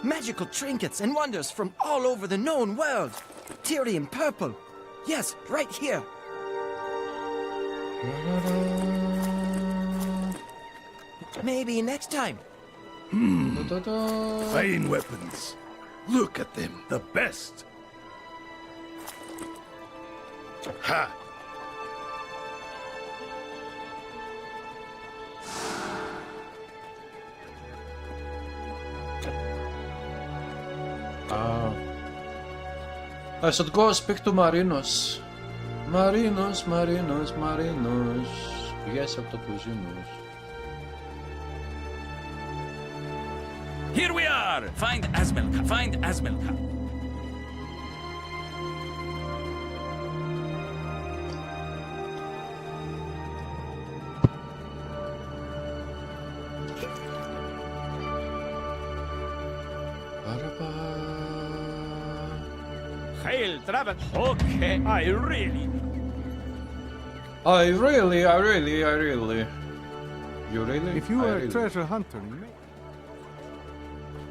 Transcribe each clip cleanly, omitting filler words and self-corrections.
Magical trinkets and wonders from all over the known world. Tyrian purple. Yes, right here. Maybe next time. Fine weapons. Look at them, the best. Ha! I should go speak to Marinos. Marinos. Yes, από το κουζίνος. Here we are! Find Asmelka. Hail, Travis. Okay, I really. You really? If you are a treasure hunter, you may...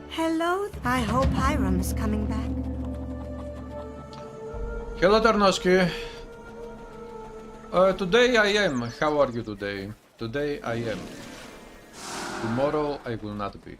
Hello. I hope Hiram's coming back. Hello, Tarnowski. Today I am. How are you today? Today I am. Tomorrow I will not be.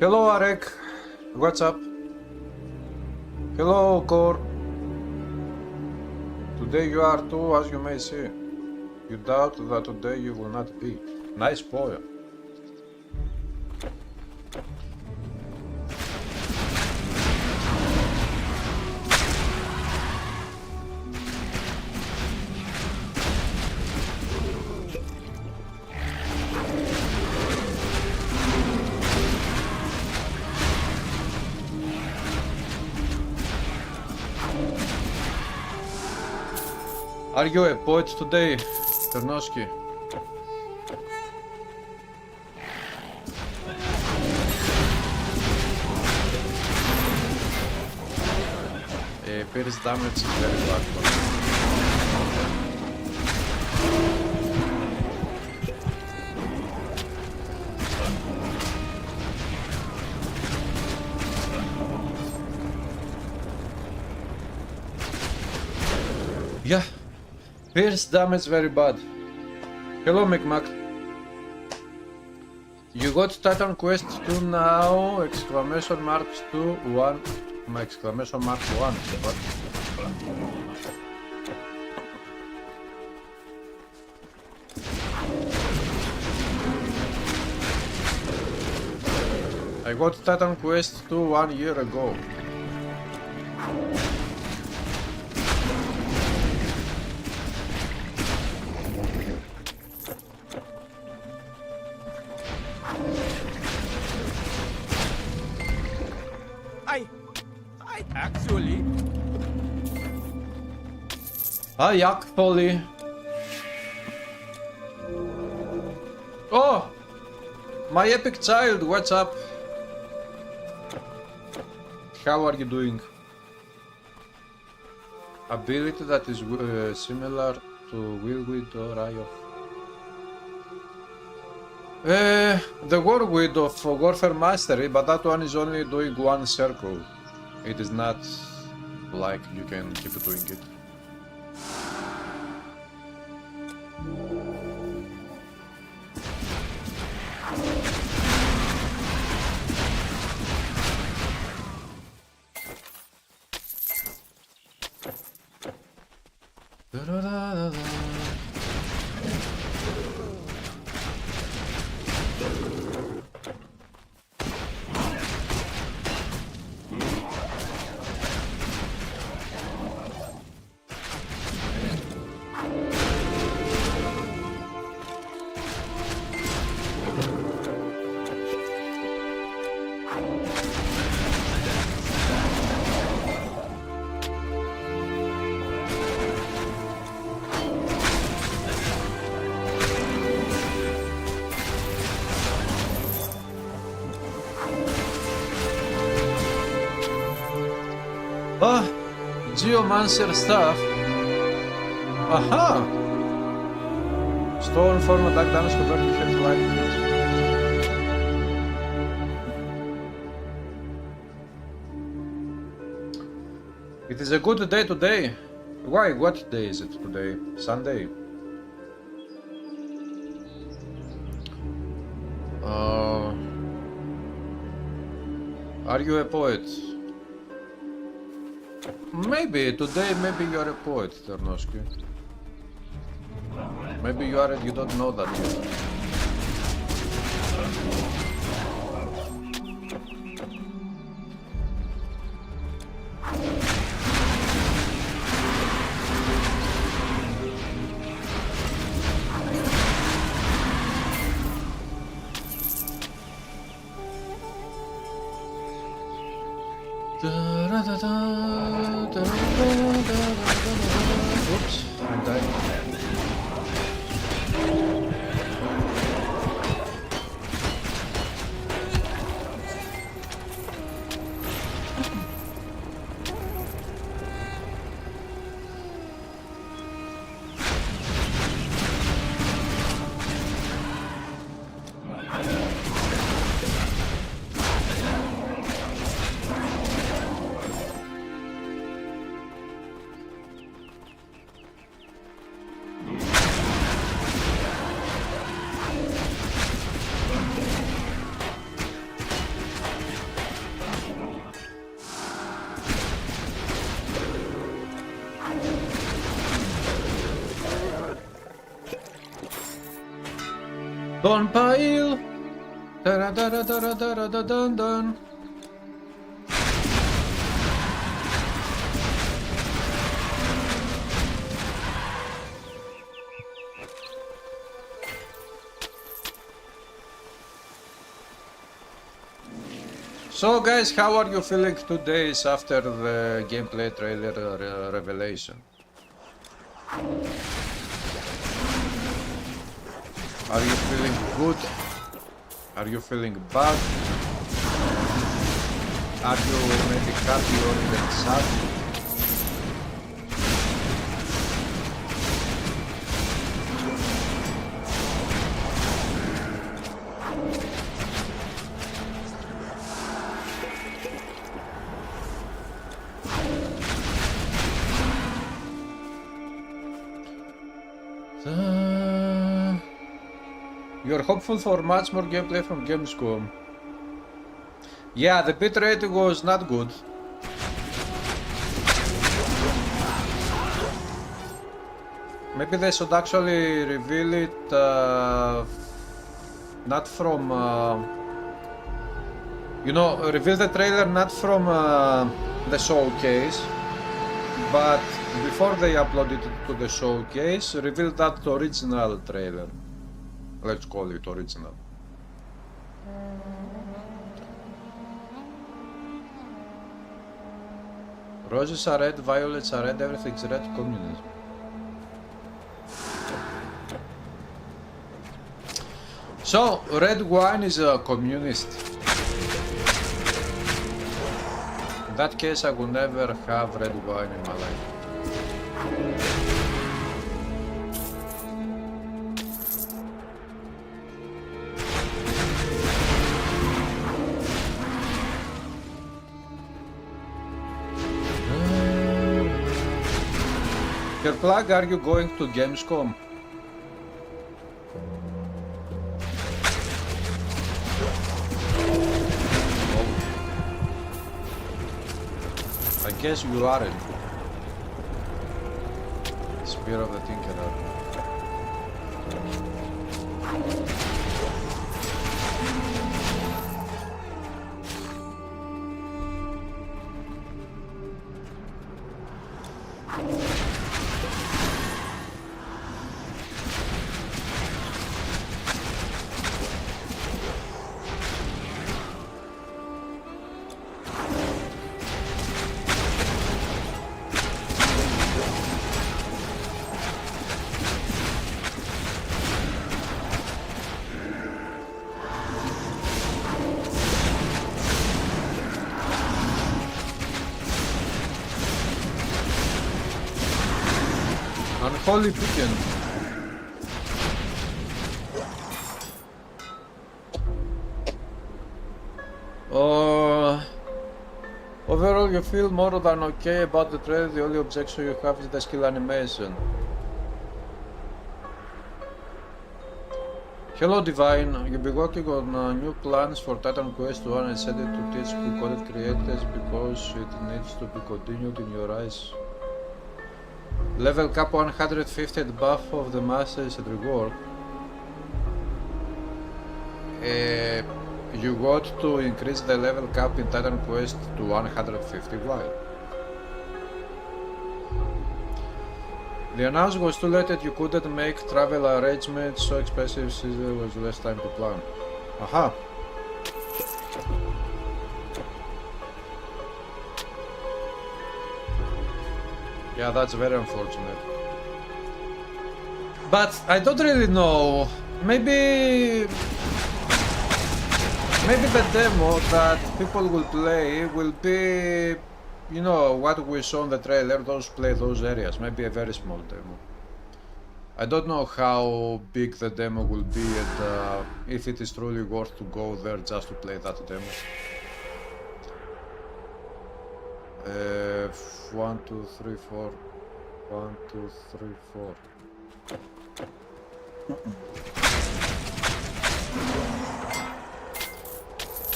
Hello, Arek. What's up? Hello, Core. Today you are too, as you may see. You doubt that today you will not be. Nice poem. Are you a poet today, Ternoski? Pierce damage is very bad. Yeah. Pierce damage very bad. Hello, McMac. You got Titan Quest 2 now! Exclamation mark 2 1. My exclamation mark 1. What? I got Titan Quest 2 1 year ago. Hi, Yakpoli. Oh! My epic child, what's up? How are you doing? Ability that is similar to Whirlwind or Eye of... the Whirlwind of Warfare Mastery, but that one is only doing one circle. It is not like you can keep doing it. Ah, Geomancer stuff. Aha! Stolen form attack damage converted to health life. It is a good day today. Why? What day is it today? Sunday. Are you a poet? Maybe today, maybe you are a poet, Ternoski. Maybe you are. You don't know that yet. Oops, I died. Don Pile. Da da da da da da da dun dun. So guys, how are you feeling 2 days after the gameplay trailer revelation? Are you feeling good? Are you feeling bad? Are you maybe happy or even sad? You're hopeful for much more gameplay from Gamescom. Yeah, the bitrate was not good. Maybe they should actually reveal it not from reveal the trailer not from the showcase, but before they upload it to the showcase, reveal that original trailer. Let's call it original. Roses are red, violets are red, everything's red, communism. So, red wine is a communist. In that case, I will never have red wine in my life. Plug, are you going to Gamescom? Oh. I guess you aren't. Spear of the Tinkerer. Unholy Pigeon. Overall you feel more than okay about the trailer, the only objection you have is the skill animation. Hello Divine, you'll be working on new plans for Titan Quest 1 and said it to teach who coded creators because it needs to be continued in your eyes. Level cap 150 at buff of the masters and reward. You got to increase the level cap in Titan Quest to 150. Why? The announcement was too late that you couldn't make travel arrangements so expensive since there was less time to plan. Aha! Yeah, that's very unfortunate. But I don't really know. Maybe the demo that people will play will be, you know, what we saw in the trailer, those areas, maybe a very small demo. I don't know how big the demo will be and if it is truly worth to go there just to play that demo. 1, 2, 3, 4. 1, 2, 3, 4.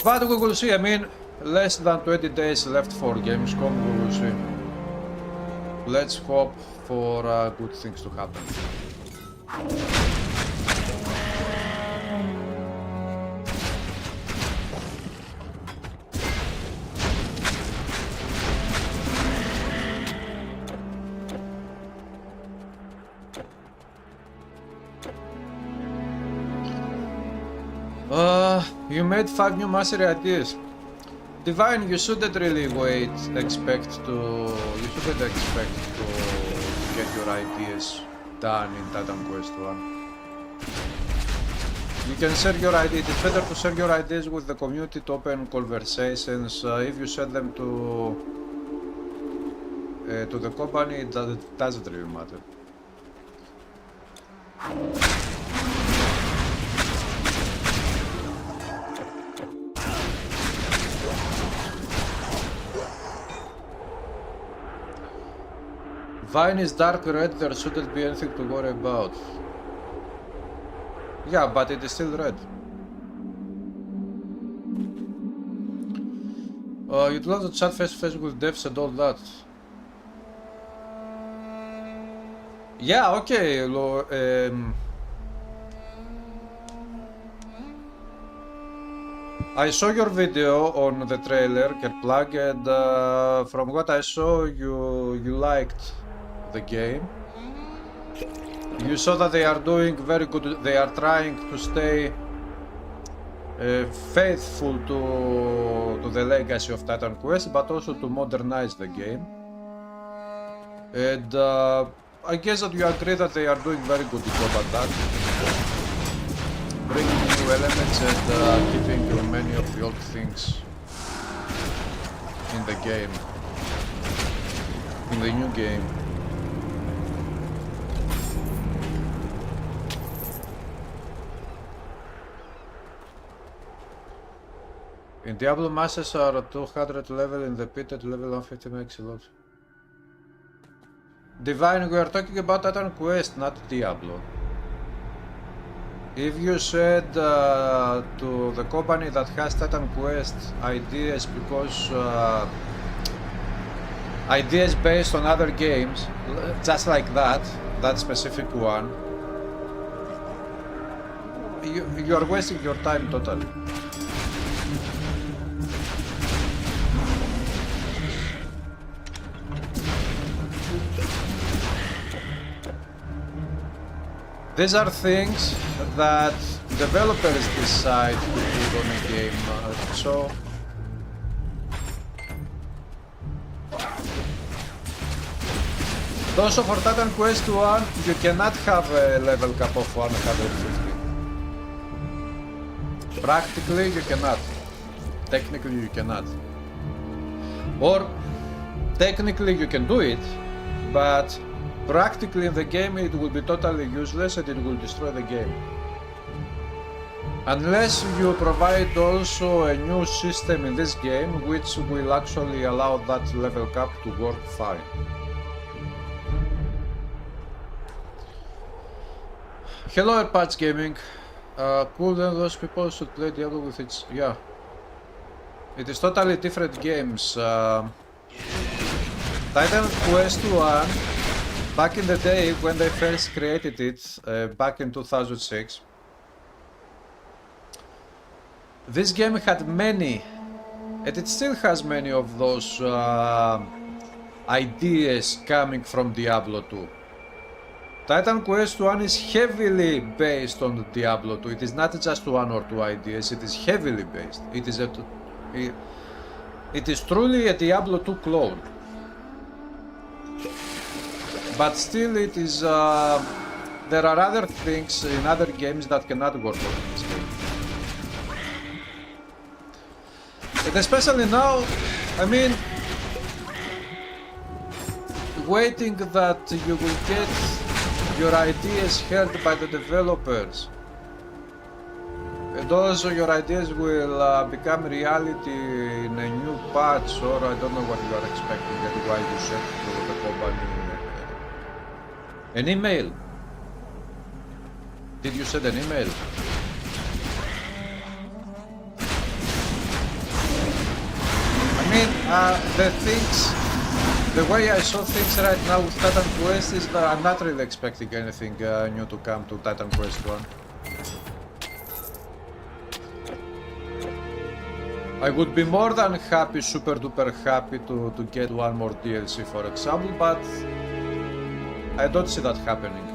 But we will see. I mean, less than 20 days left for Gamescom. We will see. Let's hope for good things to happen. You made 5 new mastery ideas. Divine, you shouldn't really expect to get your ideas done in Titan Quest 1. You can share your ideas. It's better to share your ideas with the community to open conversations. If you send them to the company, it doesn't really matter. Vine is dark red, there shouldn't be anything to worry about. Yeah, but it is still red. You'd love to chat face to face with devs and all that. Yeah, okay. I saw your video on the trailer, Kerplug, and from what I saw, you liked the game. You saw that they are doing very good. They are trying to stay faithful to the legacy of Titan Quest, but also to modernize the game. And I guess that you agree that they are doing very good job at that, bringing new elements and keeping many of the old things in the game, in the new game. In Diablo, masters are at 200 level, in the pit at level 150 makes a lot. Divine, we are talking about Titan Quest, not Diablo. If you said to the company that has Titan Quest ideas because ideas based on other games, just like that, that specific one, you are wasting your time totally. These are things that developers decide to put on a game, so also for Titan Quest 1, you cannot have a level cap of 150. Practically you cannot. Technically you cannot. Or technically you can do it, but practically in the game it will be totally useless and it will destroy the game. Unless you provide also a new system in this game which will actually allow that level cap to work fine. Hello Airpads Gaming. Cool, then those people should play Diablo with its... yeah. It is totally different games. Titan Quest 1, back in the day when they first created it, back in 2006, this game had many, and it still has many of those ideas coming from Diablo 2. Titan Quest 1 is heavily based on Diablo 2. It is not just one or two ideas, it is heavily based. It is truly a Diablo 2 clone. But still it is, there are other things in other games that cannot work on this game. And especially now, I mean, waiting that you will get your ideas heard by the developers, and also your ideas will become reality in a new patch, or I don't know what you are expecting and why you sent to the company an email. Did you send an email? I mean, the way I saw things right now with Titan Quest is that I'm not really expecting anything new to come to Titan Quest 1. I would be more than happy, super duper happy to get one more DLC for example, but I don't see that happening.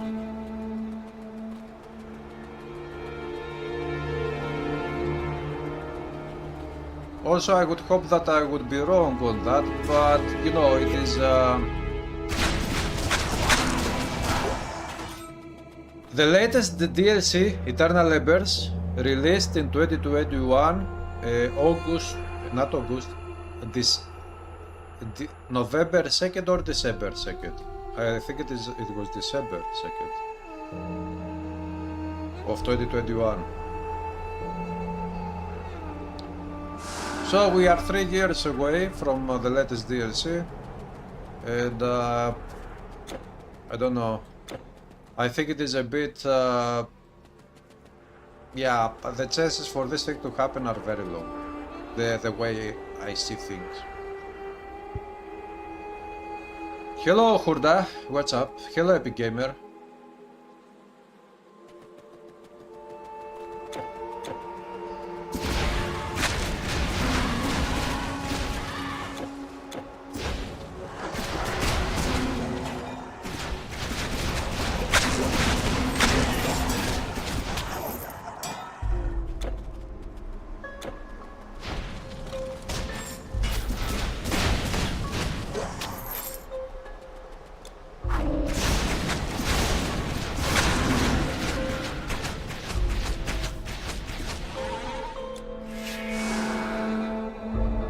Also, I would hope that I would be wrong on that, but you know, it is the latest DLC, Eternal Embers, released in 2021, November 2nd or December 2nd. I think it was December 2nd of 2021. So we are 3 years away from the latest DLC, and I don't know, I think it is a bit, yeah, the chances for this thing to happen are very low, the way I see things. Hello Hurda, what's up? Hello Epic Gamer.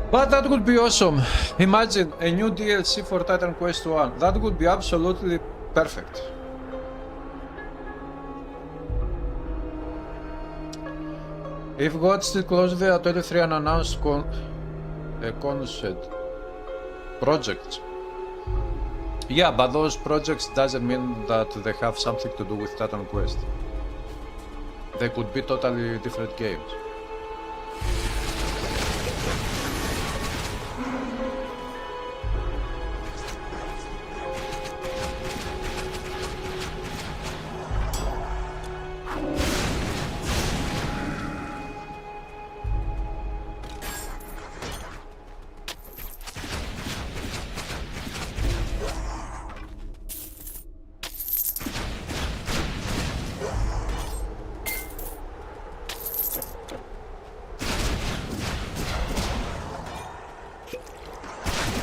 But that would be awesome. Imagine a new DLC for Titan Quest 1. That would be absolutely perfect. If God still closed the 23 unannounced projects. Yeah, but those projects doesn't mean that they have something to do with Titan Quest. They could be totally different games.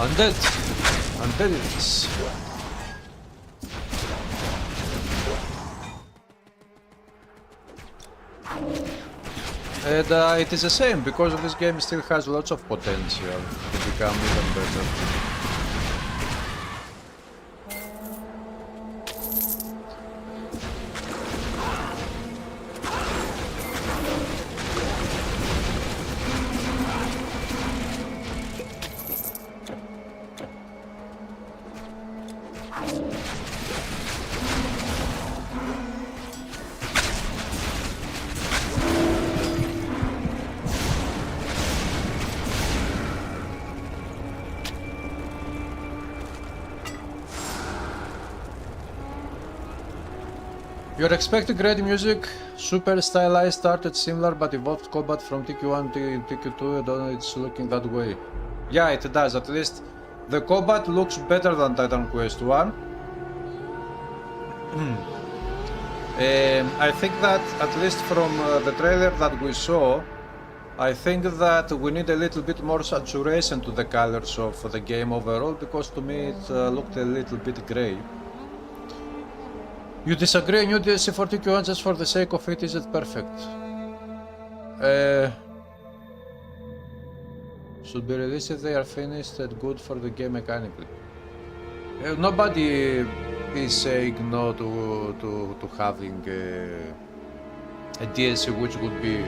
Undead. Undead it is. And it is the same, because this game still has lots of potential to become even better. You're expecting great music, super stylized, started similar but evolved combat from TQ1 to TQ2, and it's looking that way. Yeah, it does, at least the combat looks better than Titan Quest 1. I think that, at least from the trailer that we saw, I think that we need a little bit more saturation to the colors of the game overall, because to me it looked a little bit grey. You disagree? A new DLC for TQ1 just for the sake of it, is it perfect? Should be released if they are finished and good for the game mechanically. Nobody is saying no to having a DLC which would be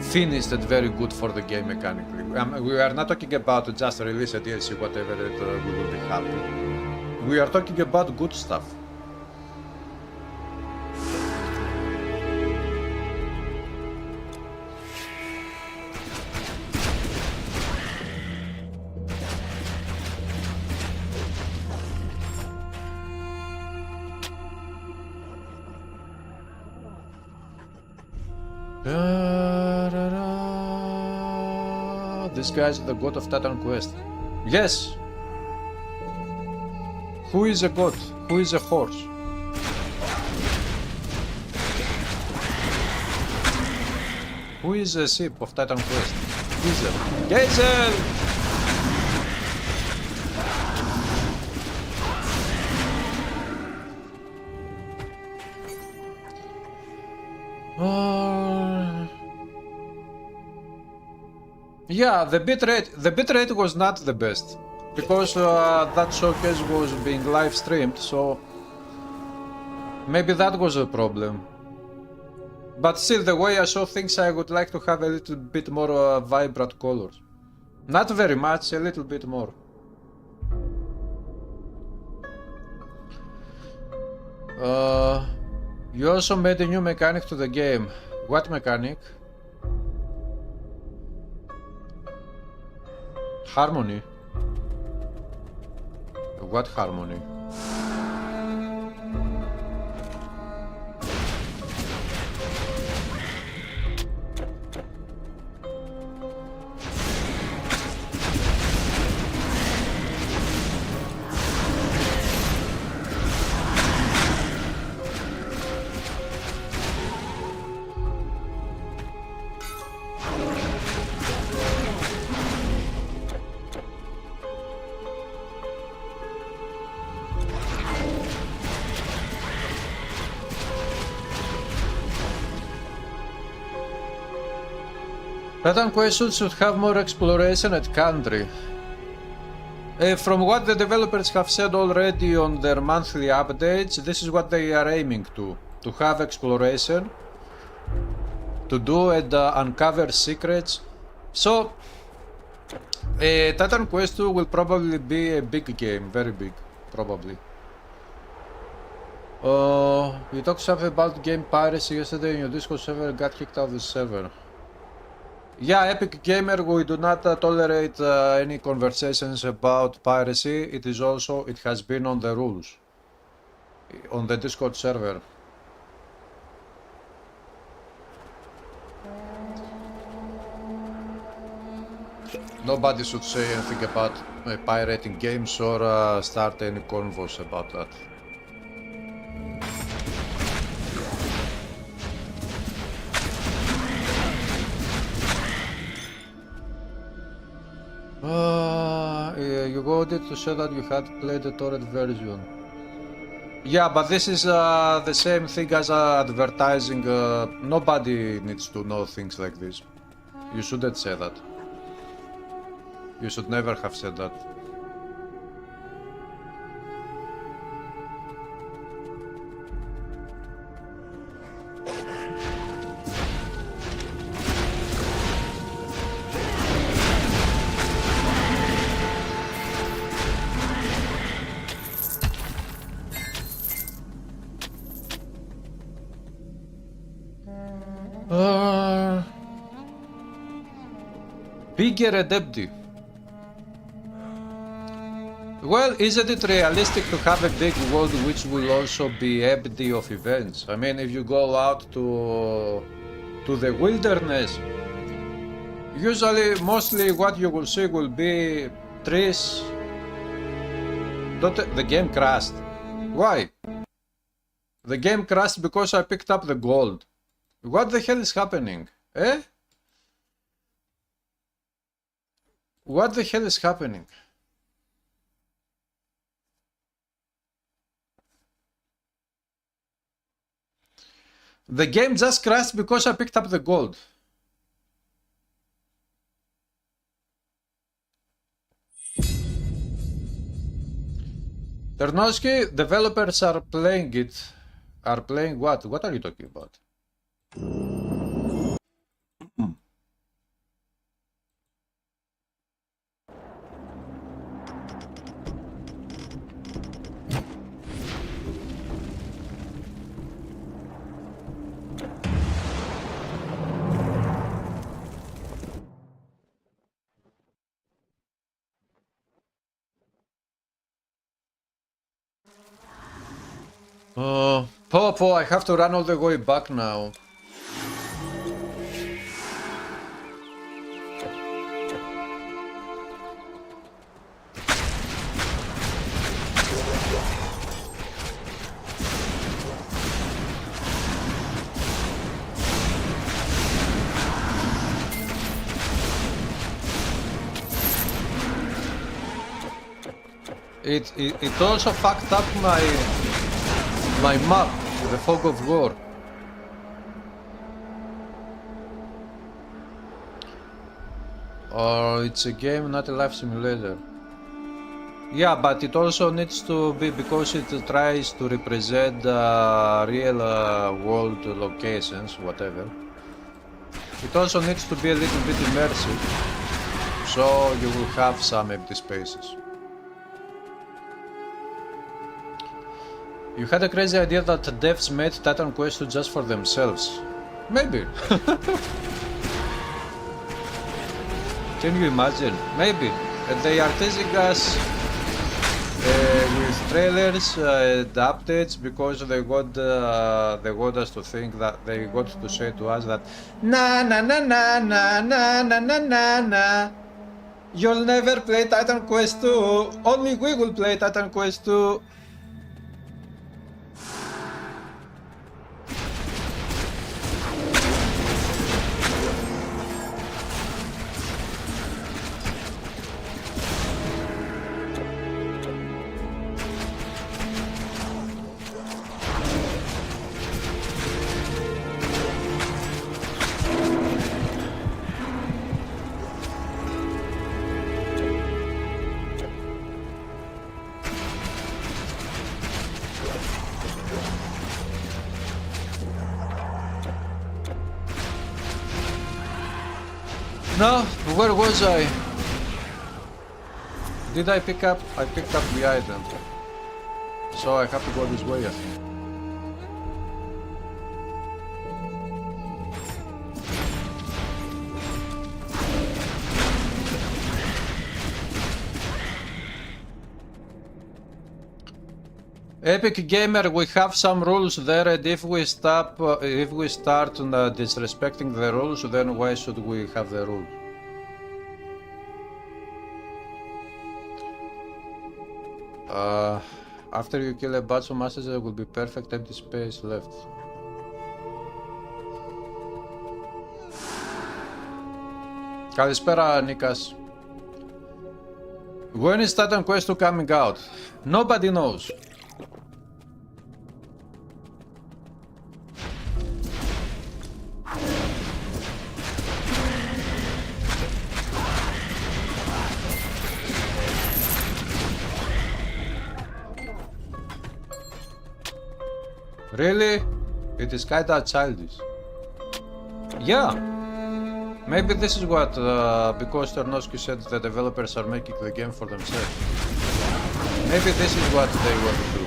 finished and very good for the game mechanically. We are not talking about just release a DLC, whatever it we will be happy. We are talking about good stuff. This guy's the god of Titan Quest. Yes! Who is a god? Who is a horse? Who is a ship of Titan Quest? Diesel. Diesel! Yeah, the bitrate was not the best, because that showcase was being live streamed, so maybe that was a problem. But still, the way I saw things, I would like to have a little bit more vibrant colors. Not very much, a little bit more. You also made a new mechanic to the game. What mechanic? Harmony? What harmony? Titan Quest should have more exploration and country. From what the developers have said already on their monthly updates, this is what they are aiming to have exploration, to do and uncover secrets. So, Titan Quest 2 will probably be a big game, very big, probably. You talked something about game piracy yesterday in your Discord server, got kicked out of the server. Yeah, Epic Gamer, we do not tolerate any conversations about piracy. It has been on the rules, on the Discord server. Nobody should say anything about pirating games or start any convos about that. You go to show that you had played the torrent version. Yeah, but this is the same thing as advertising. Nobody needs to know things like this. You shouldn't say that. You should never have said that. Bigger and empty. Well, isn't it realistic to have a big world which will also be empty of events? I mean, if you go out to the wilderness, usually, mostly what you will see will be trees. The game crashed. Why? The game crashed because I picked up the gold. What the hell is happening? Eh? What the hell is happening? The game just crashed because I picked up the gold. Ternosky, developers are playing it. Are playing what? What are you talking about? Popo, I have to run all the way back now. It also fucked up my map, the Fog of War. It's a game, not a life simulator. Yeah, but it also needs to be, because it tries to represent real world locations, whatever. It also needs to be a little bit immersive, so you will have some empty spaces. You had a crazy idea that devs made Titan Quest 2 just for themselves. Maybe. Can you imagine? Maybe. They are teasing us with trailers and updates because they want us to think that they want to say to us that na na na na na na na na na na. You'll never play Titan Quest 2. Only we will play Titan Quest 2. No, where was I? Did I pick up? I picked up the item. So I have to go this way, I think. Epic Gamer, we have some rules there, and if we start disrespecting the rules, then why should we have the rules? After you kill a batch of masters, there will be perfect empty space left. Καλησπέρα, Νίκας. When is Titan Quest 2 coming out? Nobody knows. Really? It is kinda childish. Yeah. Maybe this is what, because Tarnowski said the developers are making the game for themselves. Maybe this is what they want to do.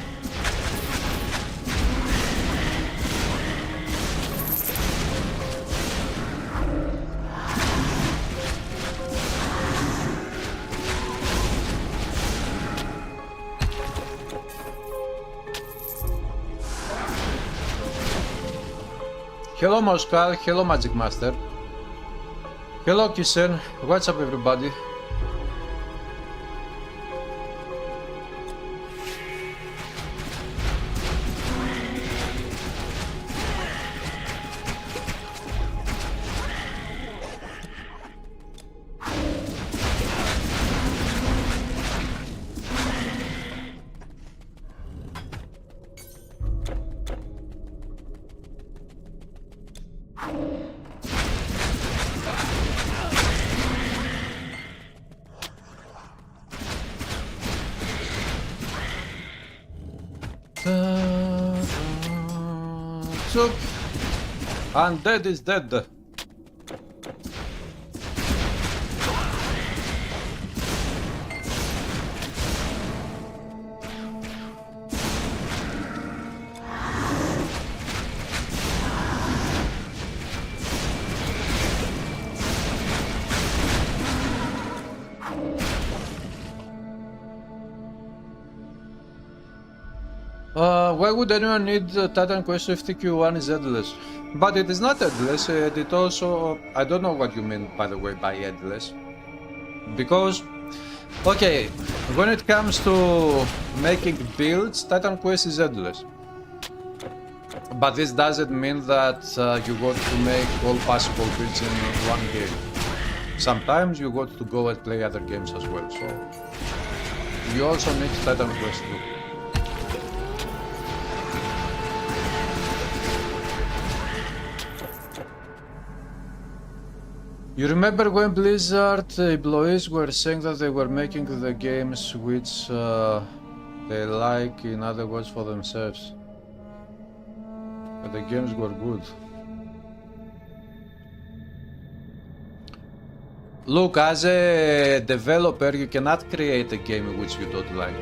Hello Moskal, hello Magic Master. Hello Kisen, what's up everybody? So, undead is dead. Why would anyone need Titan Quest 50 Q1 is headless? But it is not headless, it also... I don't know what you mean, by the way, by headless. Because, okay, when it comes to making builds, Titan Quest is headless. But this doesn't mean that you got to make all possible builds in one game. Sometimes you got to go and play other games as well, so... You also need Titan Quest 2. You remember when Blizzard employees were saying that they were making the games which they like, in other words, for themselves? But the games were good. Look, as a developer, you cannot create a game which you don't like.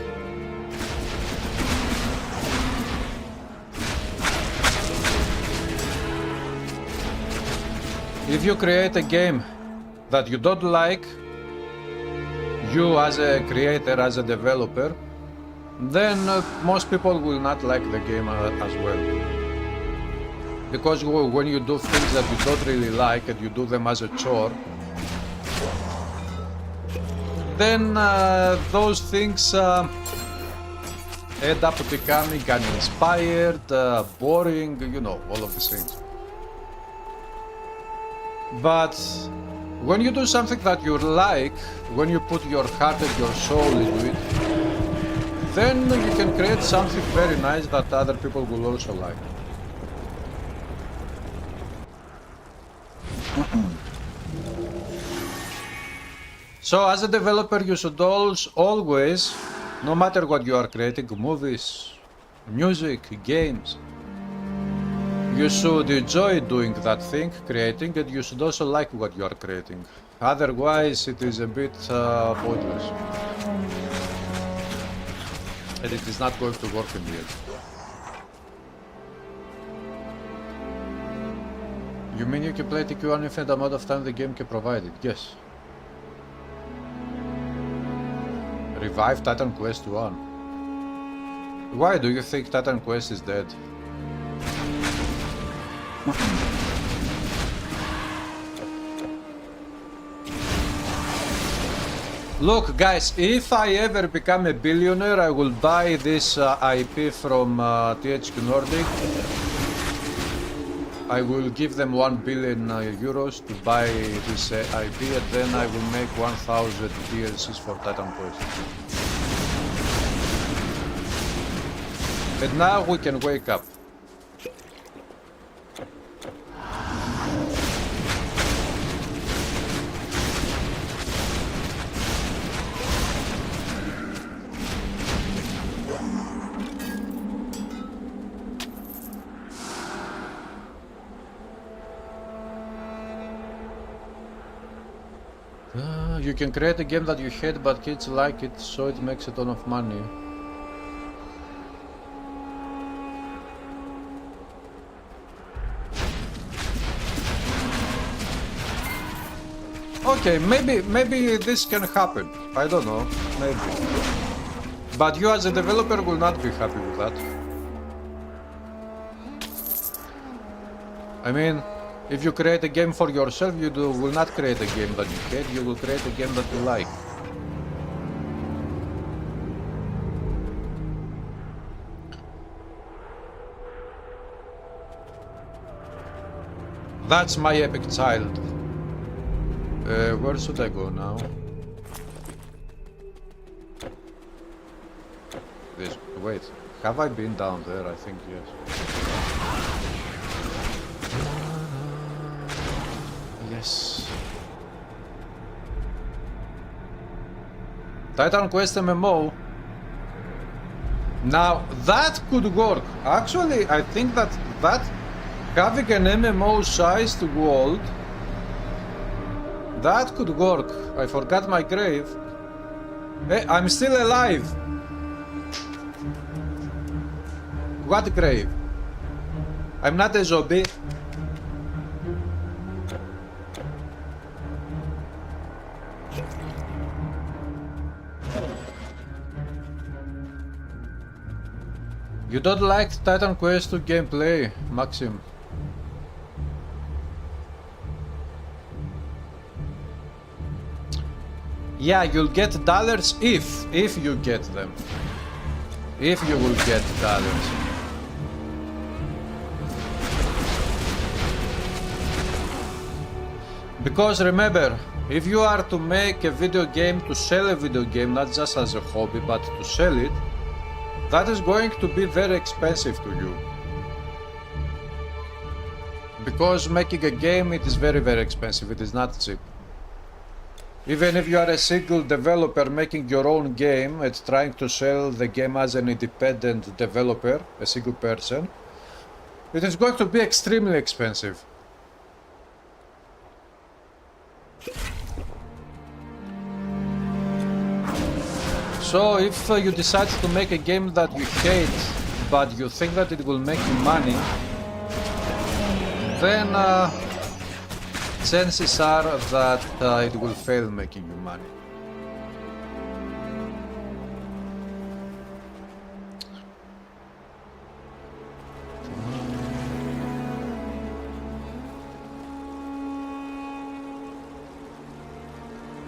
If you create a game that you don't like, you as a creator, as a developer, then most people will not like the game as well. Because when you do things that you don't really like and you do them as a chore, then those things end up becoming uninspired, boring, you know, all of these things. But when you do something that you like, when you put your heart and your soul into it, then you can create something very nice that other people will also like. So as a developer, you should always, no matter what you are creating, movies, music, games, you should enjoy doing that thing, creating, and you should also like what you are creating. Otherwise, it is a bit pointless. And it is not going to work in the end. You mean you can play TQ1 infinite amount of time the game can provide it? Yes. Revive Titan Quest 1. Why do you think Titan Quest is dead? Look guys, if I ever become a billionaire, I will buy this IP from THQ Nordic I will give them 1 billion euros to buy this IP, and then I will make 1000 DLCs for Titan Quest. And now we can wake up. You can create a game that you hate, but kids like it, so it makes a ton of money. Okay, maybe this can happen. I don't know, maybe. But you as a developer will not be happy with that. I mean, if you create a game for yourself, you will not create a game that you hate, you will create a game that you like. That's my epic child. Where should I go now? This. Wait, have I been down there? I think yes. Yes. Titan Quest MMO. Now that could work. Actually, I think that having an MMO sized world, that could work. I forgot my grave. Hey, I'm still alive. What grave? I'm not a zombie. You don't like Titan Quest 2 gameplay, Maxim? Yeah, you'll get dollars if you get them. If you will get dollars. Because remember, if you are to make a video game, to sell a video game, not just as a hobby, but to sell it, that is going to be very expensive to you. Because making a game, it is very, very expensive, it is not cheap. Even if you are a single developer making your own game and trying to sell the game as an independent developer, a single person, it is going to be extremely expensive. So if you decide to make a game that you hate, but you think that it will make you money, then chances are that it will fail making you money.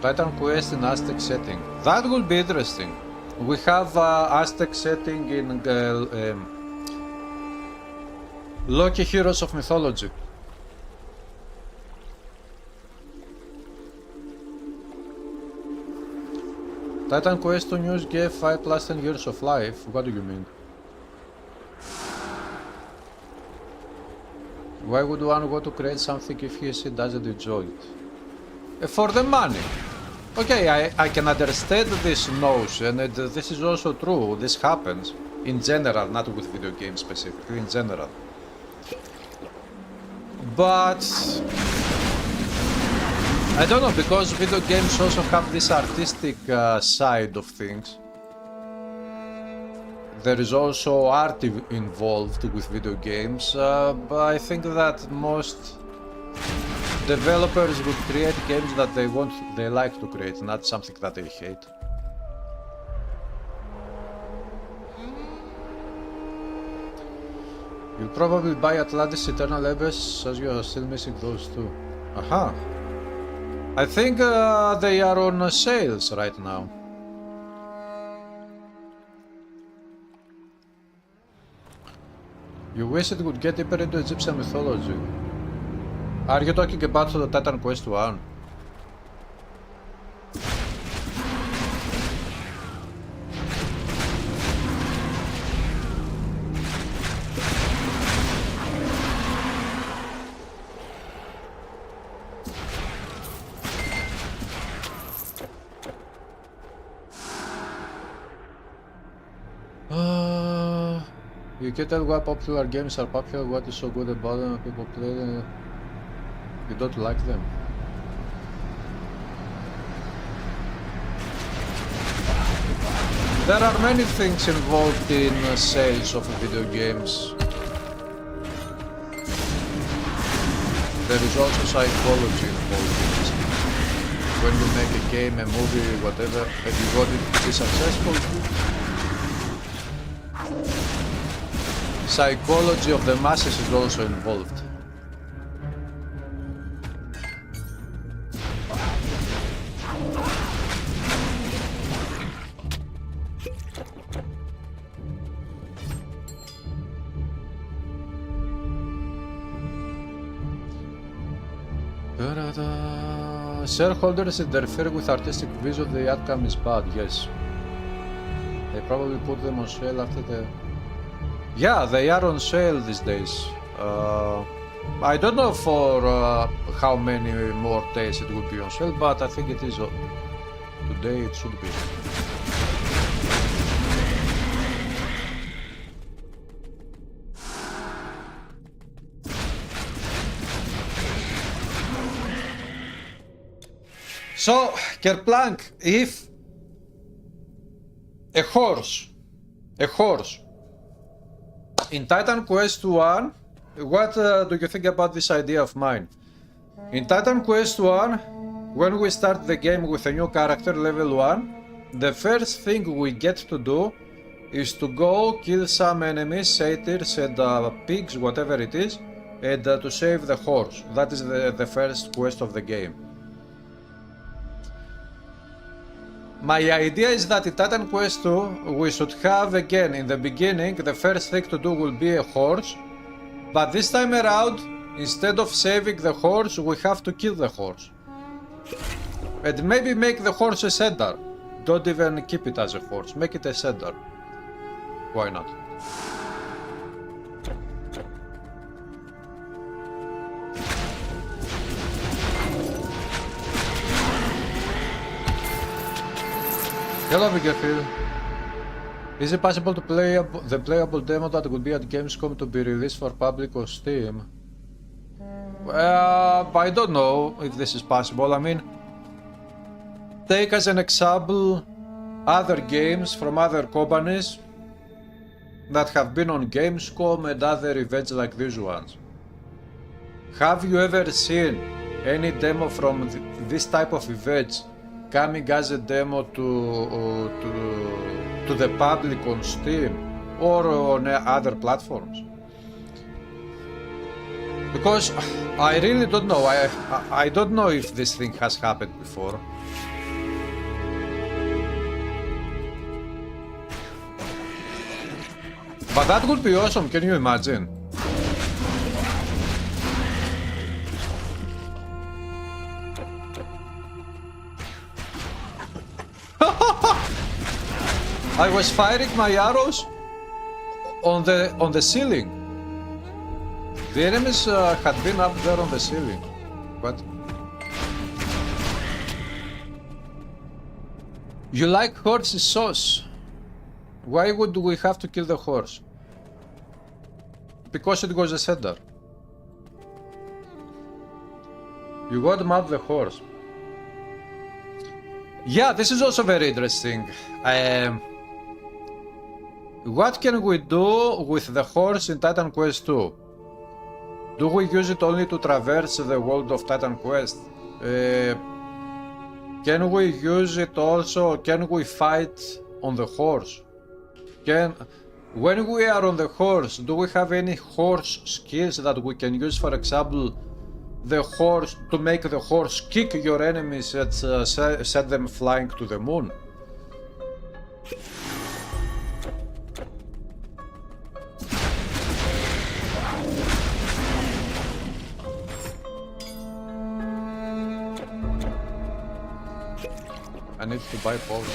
Titan Quest in Aztec setting. That will be interesting. We have Aztec setting in Loki Heroes of Mythology. Titan Quest 2 news gave 5 plus 10 years of life. What do you mean? Why would one want to create something if he or she doesn't enjoy it? For the money. Okay, I can understand this notion, and this is also true. This happens in general, not with video games specifically, in general. But I don't know, because video games also have this artistic side of things. There is also art involved with video games, but I think that most developers would create games that they like to create, not something that they hate. You'll probably buy Atlantis Eternal Abyss, as you are still missing those two. Aha! I think they are on sales right now. You wish it would get deeper into Egyptian mythology. Are you talking about the Titan Quest 1? You can tell why popular games are popular, what is so good about them, people play them, you don't like them. There are many things involved in sales of video games. There is also psychology involved in it. When you make a game, a movie, whatever, and you want it to be successful, psychology of the masses is also involved. Shareholders interfere with artistic vision, the outcome is bad, yes. They probably put them on sale after the... Yeah, they are on sale these days. I don't know for how many more days it will be on sale, but I think it is today it should be. So, Kerplunk, if a horse in Titan Quest 1, what do you think about this idea of mine? In Titan Quest 1, when we start the game with a new character, level 1, the first thing we get to do is to go kill some enemies, satyrs and pigs, whatever it is, and to save the horse. That is the first quest of the game. My idea is that in Titan Quest 2 we should have again in the beginning the first thing to do will be a horse, but this time around instead of saving the horse we have to kill the horse. And maybe make the horse a centaur. Don't even keep it as a horse, make it a centaur. Why not? Hello, Vigafil. Is it possible to play the playable demo that would be at Gamescom to be released for public on Steam? I don't know if this is possible. I mean, take as an example other games from other companies that have been on Gamescom and other events like these ones. Have you ever seen any demo from this type of events coming as a demo to the public on Steam or on other platforms? Because I really don't know. I don't know if this thing has happened before. But that would be awesome, can you imagine? I was firing my arrows on the ceiling. The enemies had been up there on the ceiling. What? You like horse's sauce? Why would we have to kill the horse? Because it was a centaur. You got to mount the horse. Yeah, this is also very interesting. What can we do with the horse in Titan Quest 2? Do we use it only to traverse the world of Titan Quest? Can we use it also? Can we fight on the horse? When we are on the horse, do we have any horse skills that we can use? For example, the horse to make the horse kick your enemies and set them flying to the moon. need to buy Pulse.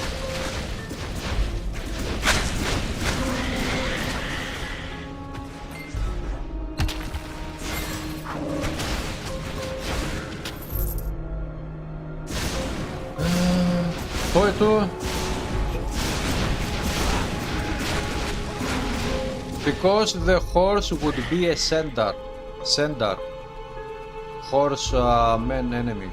Because the horse would be a sender. Horse main enemy.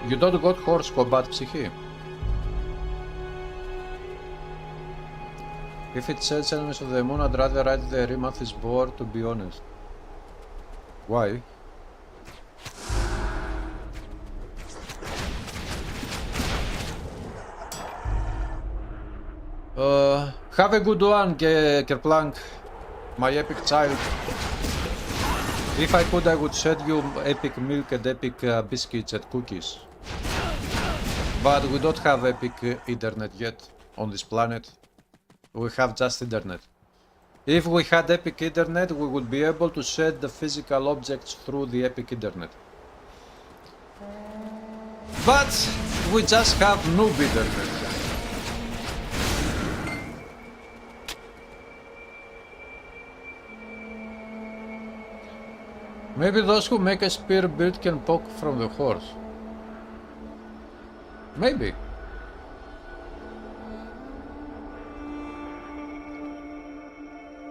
You don't got horse combat psyche. If it says enemies of the moon, I'd rather write the Rimanthus board, to be honest. Why? Have a good one, Kerplank, my epic child. If I could, I would send you epic milk and epic biscuits and cookies. But we don't have epic internet yet on this planet. We have just internet. If we had epic internet, we would be able to send the physical objects through the epic internet. But we just have noob internet. Maybe those who make a spear build can poke from the horse. Maybe.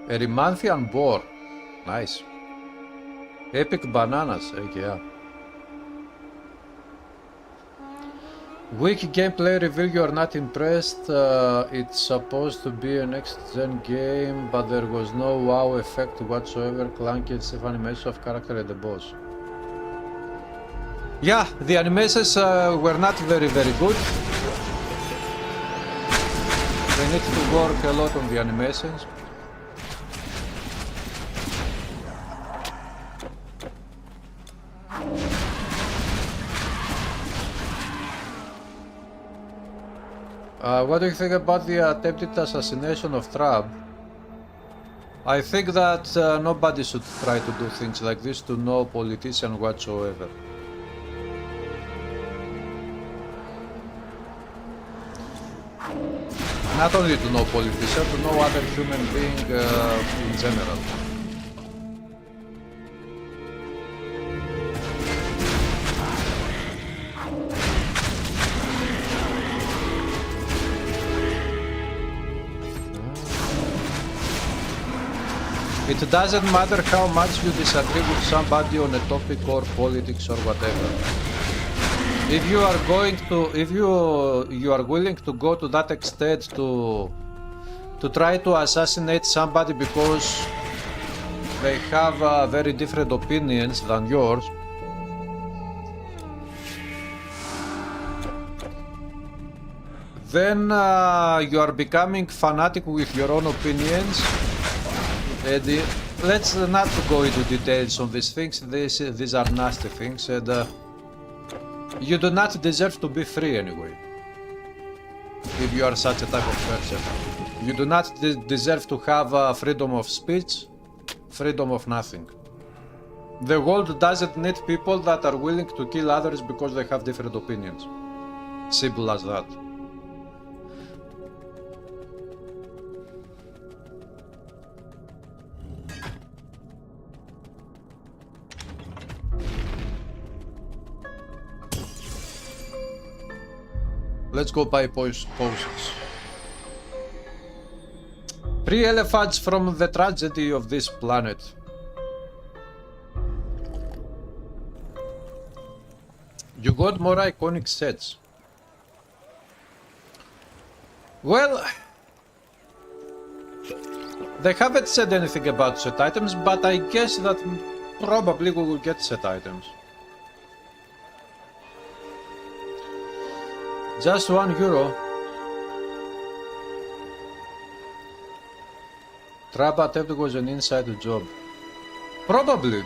A Rimanthian boar. Nice. Epic bananas. Yeah. Weak gameplay reveal you are not impressed. It's supposed to be a next-gen game, but there was no wow effect whatsoever. Clunky and stiff animation of character and the boss. Yeah, the animations were not very good. They need to work a lot on the animations. What do you think about the attempted assassination of Trabb? I think that nobody should try to do things like this to no politician whatsoever. Not only to no politician, to no other human being in general. It doesn't matter how much you disagree with somebody on a topic or politics or whatever. If you are going to, if you are willing to go to that extent to try to assassinate somebody because they have very different opinions than yours, then you are becoming fanatic with your own opinions. And let's not go into details on these things. These are nasty things, and you do not deserve to be free anyway. If you are such a type of person, you do not deserve to have freedom of speech, freedom of nothing. The world doesn't need people that are willing to kill others because they have different opinions. Simple as that. Let's go buy poses. 3 elephants from the tragedy of this planet. You got more iconic sets. Well, they haven't said anything about set items, but I guess that probably we will get set items. Just €1. Trap attempt was an inside job. Probably.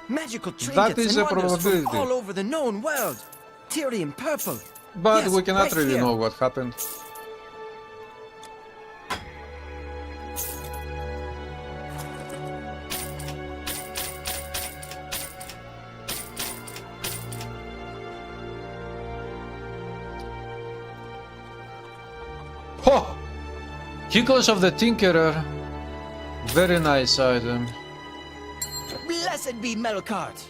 Magical That trinkets is and a wonders from probability. all over the known world. Tyrian purple. But Yes, we cannot right really here. know what happened. Kikos of the Tinkerer. Very nice item. Blessed be Melocart.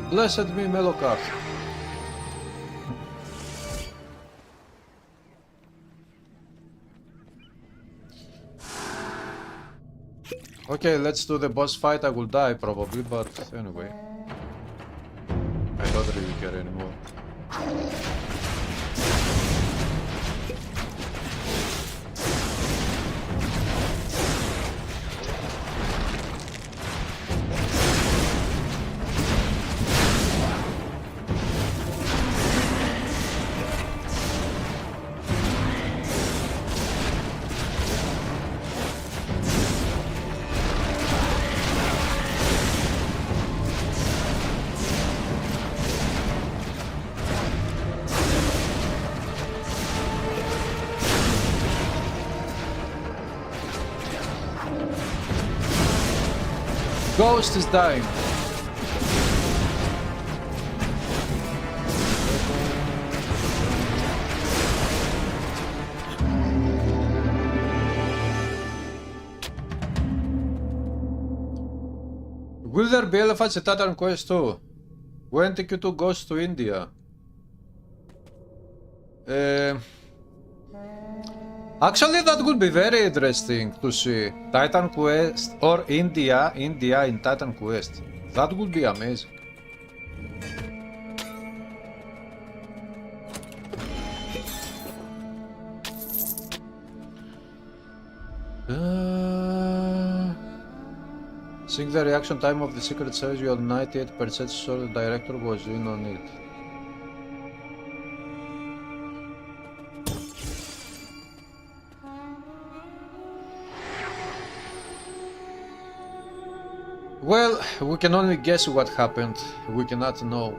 Blessed be Melocart. Okay, let's do the boss fight. I will die probably, but anyway. I don't really care anymore. Ghost is dying. Will there be elephants at Titan Quest 2? When TQ2 goes to India? Actually, that would be very interesting to see. Titan Quest or India in Titan Quest. That would be amazing. Seeing the reaction time of the Secret Service, you had 98% sure the director was in on it. Well, we can only guess what happened. We cannot know.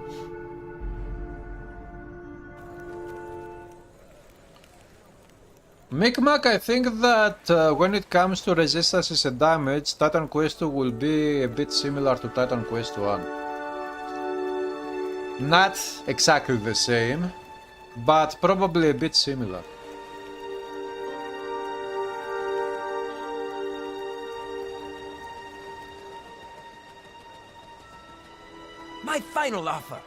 Micmac, I think that when it comes to resistances and damage, Titan Quest 2 will be a bit similar to Titan Quest 1. Not exactly the same, but probably a bit similar. My final offer.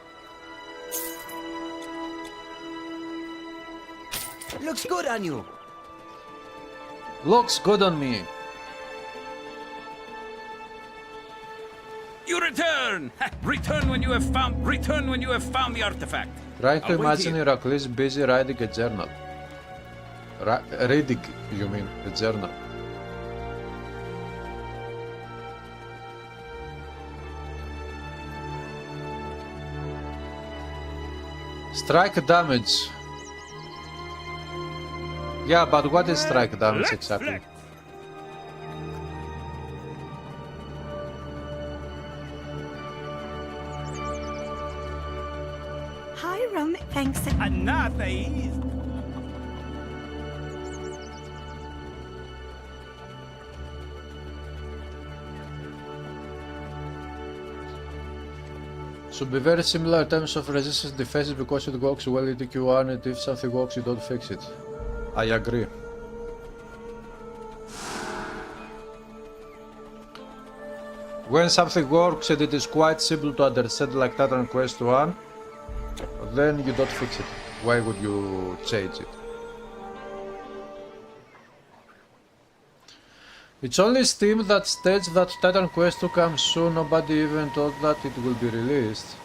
Looks good on you. Looks good on me. You return! Return when you have found the artifact. Trying to I'll wait imagine here. Heracles busy writing a journal. Reading, you mean, a journal. Strike damage. Yeah, but what is strike damage Let's exactly? flex. Hiram thanks it. Another easy. Should be very similar in terms of resistance defense because it works well in TQ1 and if something works you don't fix it. I agree. When something works and it is quite simple to understand like Titan Quest 1, then you don't fix it. Why would you change it? It's only Steam that states that Titan Quest 2 comes soon, nobody even told that it will be released.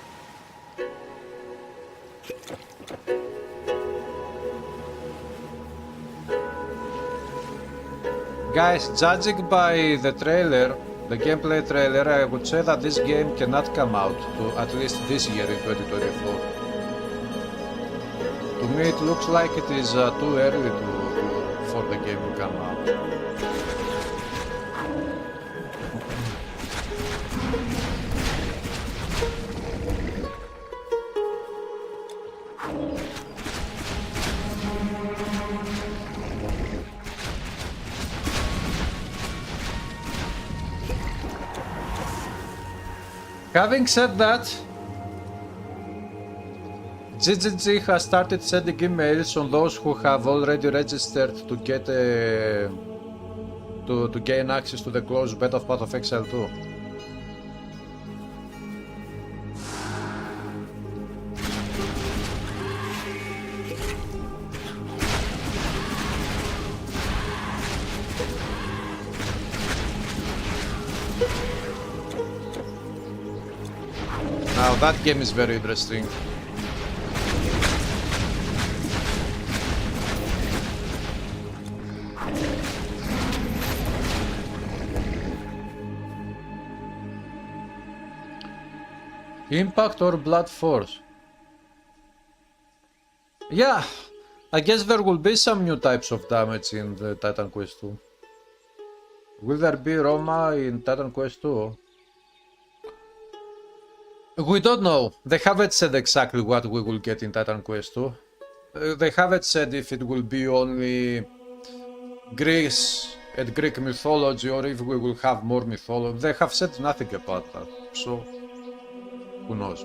Guys, judging by the trailer, the gameplay trailer, I would say that this game cannot come out to at least this year in 2024. To me it looks like it is too early for the game to come out. Having said that, GGG has started sending emails on those who have already registered to get to gain access to the closed beta of Path of Exile 2. Now that game is very interesting. Impact or Blood Force? Yeah, I guess there will be some new types of damage in the Titan Quest 2. Will there be Roma in Titan Quest 2? We don't know. They haven't said exactly what we will get in Titan Quest 2. They haven't said if it will be only Greece and Greek mythology or if we will have more mythology. They have said nothing about that, so who knows?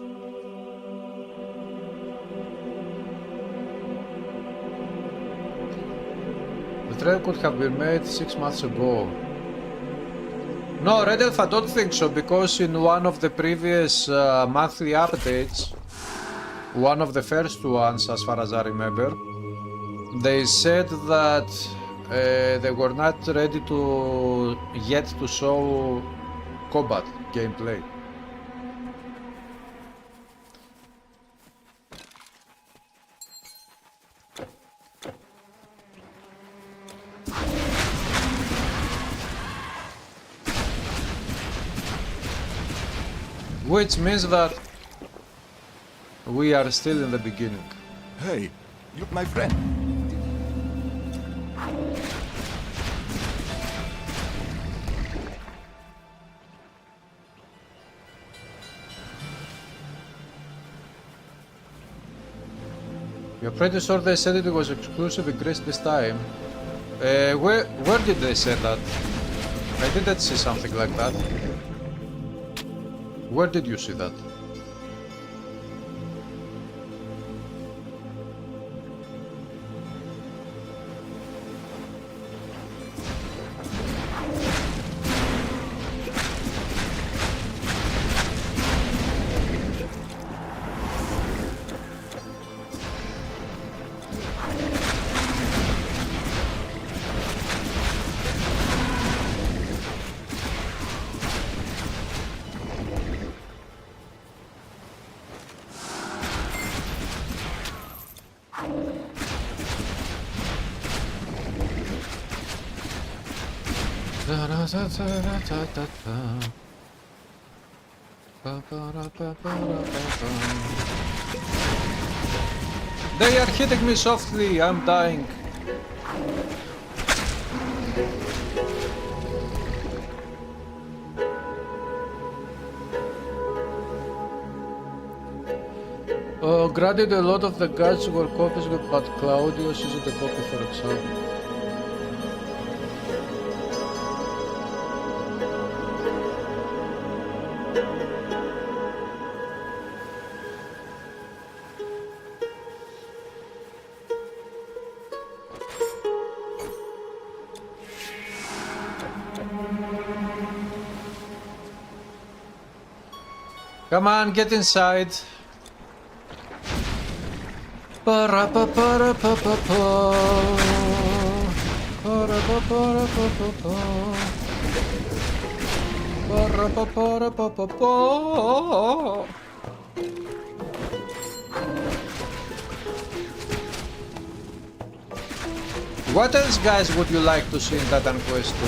The trailer could have been made 6 months ago. No, Red Elf, I don't think so, because in one of the previous monthly updates, one of the first ones as far as I remember, they said that they were not ready to yet to show combat gameplay. Which means that we are still in the beginning. Hey, look, my friend. You're pretty sure they said it was exclusive in Greece this time? Where did they say that? I didn't see something like that. Where did you see that? They are hitting me softly, I'm dying. Granted, a lot of the guards were copies, but Claudius isn't a copy, for example. Come on, get inside. Para pa para pa pa pa. Para pa para pa pa pa. Para pa para pa pa pa. What else, guys, would you like to see in Titan Quest 2?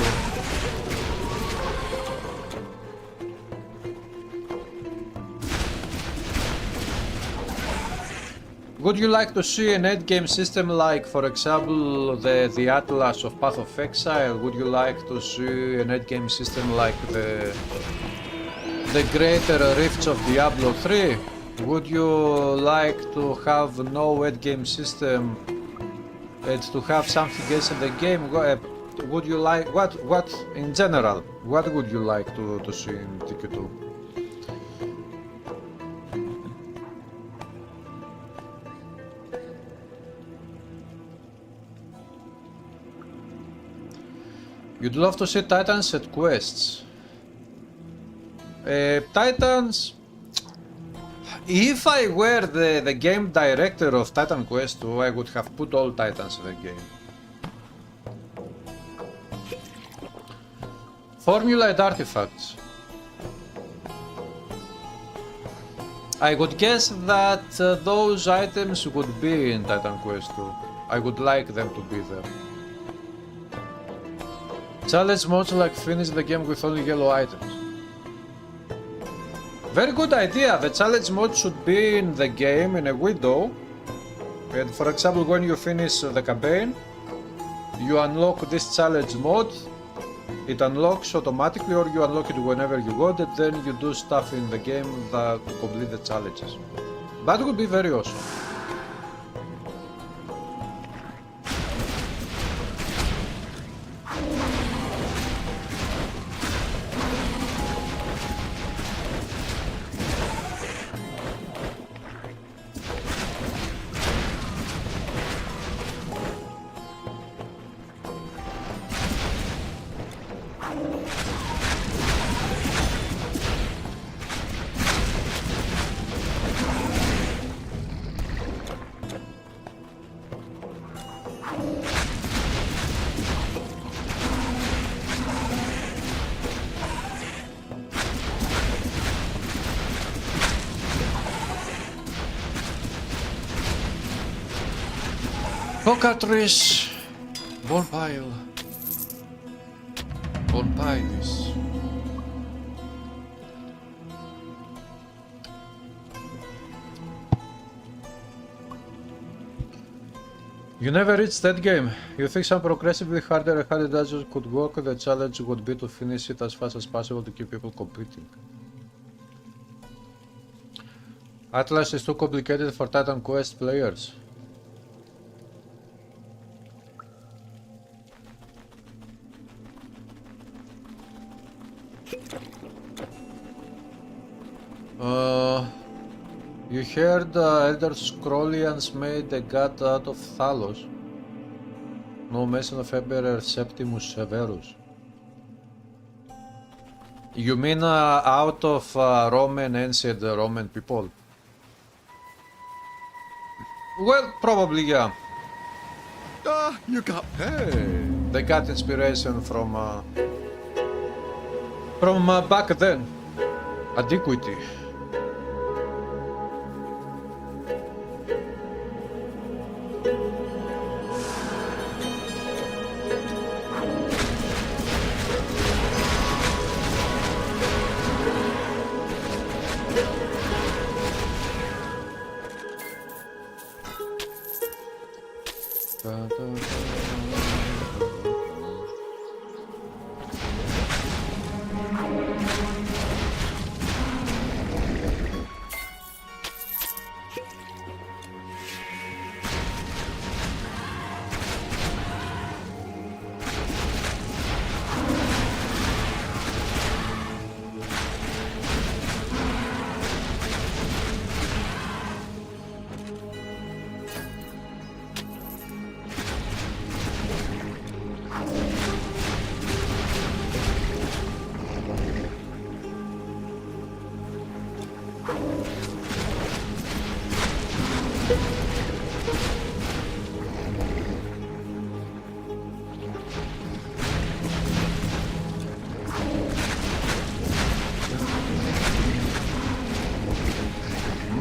Would you like to see an endgame system like, for example, the Atlas of Path of Exile? Would you like to see an endgame system like the Greater Rifts of Diablo 3? Would you like to have no endgame system and to have something else in the game? Would you like, what in general, what would you like to see in TQ2? You'd love to see Titans at quests. Titans... If I were the game director of Titan Quest 2, I would have put all Titans in the game. Formulate artifacts. I would guess that those items would be in Titan Quest 2. I would like them to be there. Challenge modes like finish the game with only yellow items. Very good idea. The challenge mode should be in the game in a window. And for example, when you finish the campaign, you unlock this challenge mode. It unlocks automatically, or you unlock it whenever you want it, then you do stuff in the game that complete the challenges. That would be very awesome. Cartridge, ball pile, ball piles. You never reached that game. You think some progressively harder and harder dungeons could work? The challenge would be to finish it as fast as possible to keep people competing. Atlas is too complicated for Titan Quest players. You heard Elder Scrollians made a god out of Thalos. No mention of Emperor Septimus Severus. You mean out of ancient Roman people? Well, probably, yeah. You got... Hey, they got inspiration from back then. Antiquity.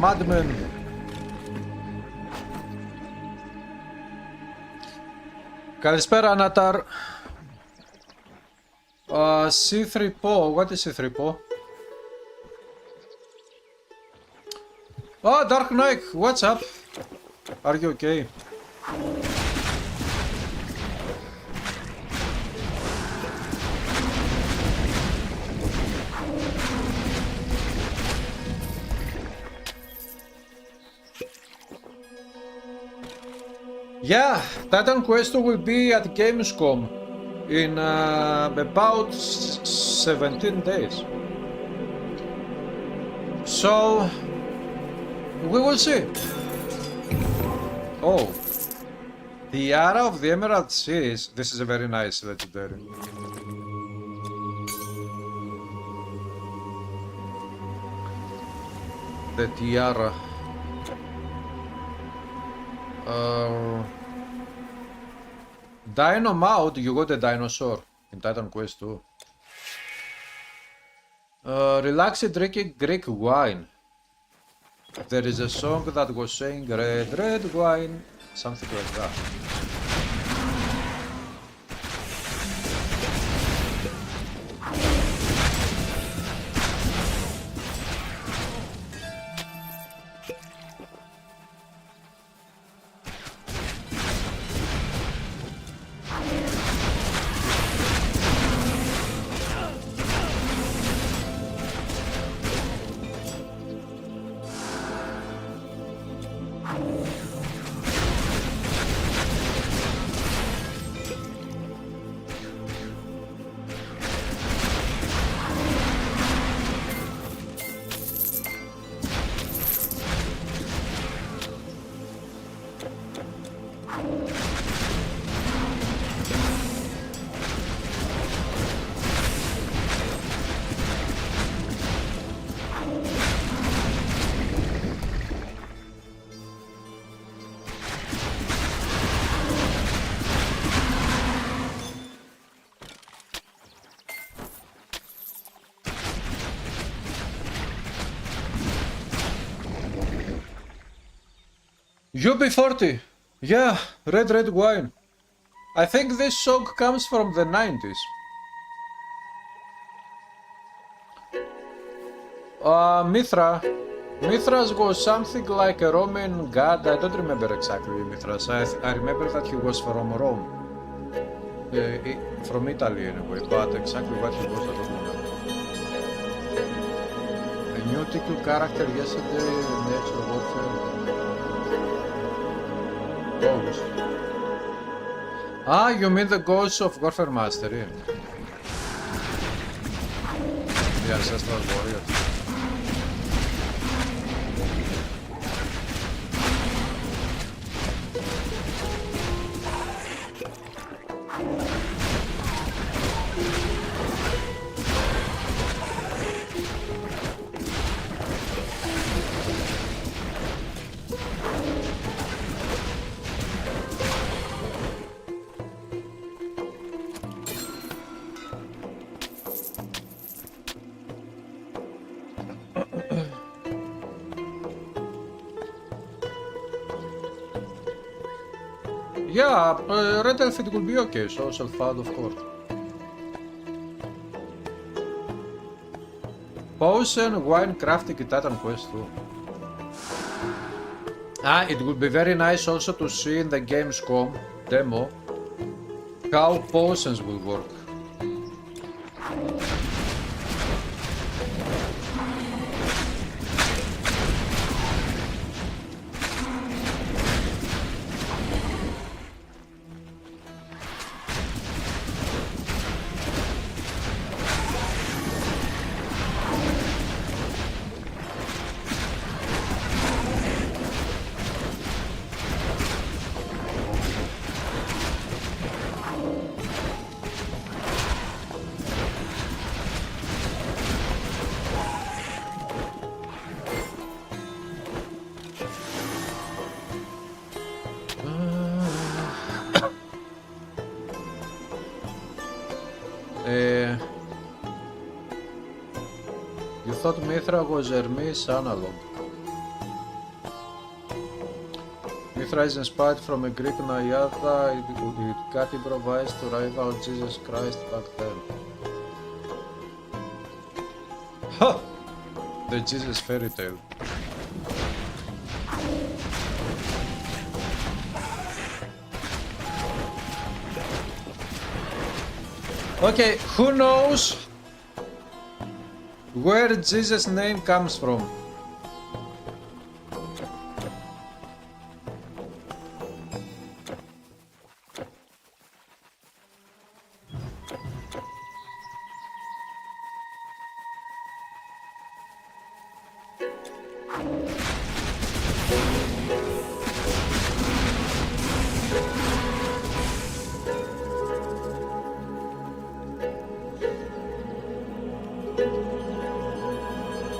Madman. Καλησπέρα, Natar. C3PO. What is C3PO? Oh, Dark Knight. What's up? Are you okay? Yeah, Titan Quest will be at Gamescom in about 17 days. So, we will see. Oh, the Ara of the Emerald Seas. This is a very nice legendary. The tiara. Dino mount, you got a dinosaur in Titan Quest 2. Relaxed drinking Greek wine. There is a song that was saying red, red wine, something like that. UB40! Yeah, red red wine. I think this song comes from the 90s. Mithras was something like a Roman god. I don't remember exactly Mithras. I remember that he was from Rome. From Italy anyway, but exactly what he was I don't remember. A new TQ character yesterday in Nature Warfare. Ghost. Ah, you mean the Ghost of Warfare Mastery? The Ancestral Warrior. Yeah, Red Elf it will be okay, so self-found of course. Potion wine crafting in Titan Quest 2. Ah, it would be very nice also to see in the Gamescom demo how potions will work. You thought Mithra was Hermes analog. Mithra is inspired from a Greek Naiada. It got improvised to rival Jesus Christ back then. Ha! The Jesus fairy tale. Okay, who knows where Jesus' name comes from?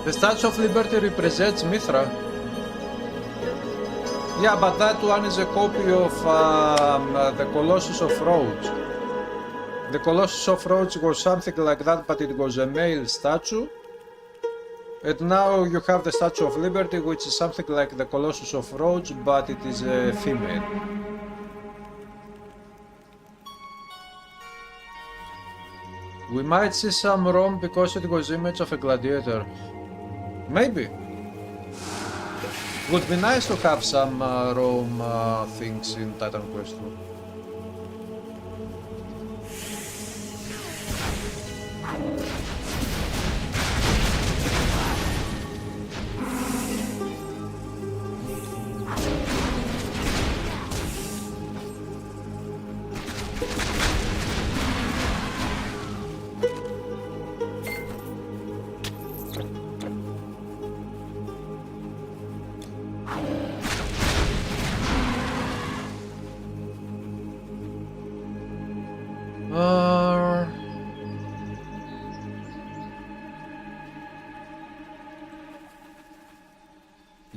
The Statue of Liberty represents Mithra. Yeah, but that one is a copy of the Colossus of Rhodes. The Colossus of Rhodes was something like that, but it was a male statue. And now you have the Statue of Liberty, which is something like the Colossus of Rhodes, but it is a female. We might see some Rome because it was image of a gladiator. Maybe. Would be nice to have some Rome things in Titan Quest 2.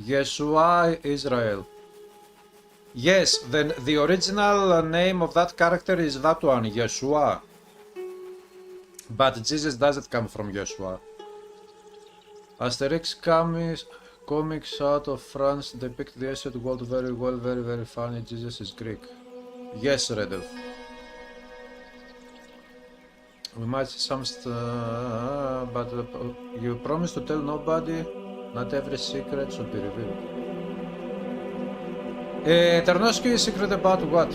Yeshua Israel. Yes, then the original name of that character is that one, Yeshua. But Jesus doesn't come from Yeshua. Asterix comics out of France depict the ancient world very well, very funny. Jesus is Greek. Yes, Redolf. We might see some but you promise to tell nobody. Not every secret should be revealed. Ternoski is secret about what?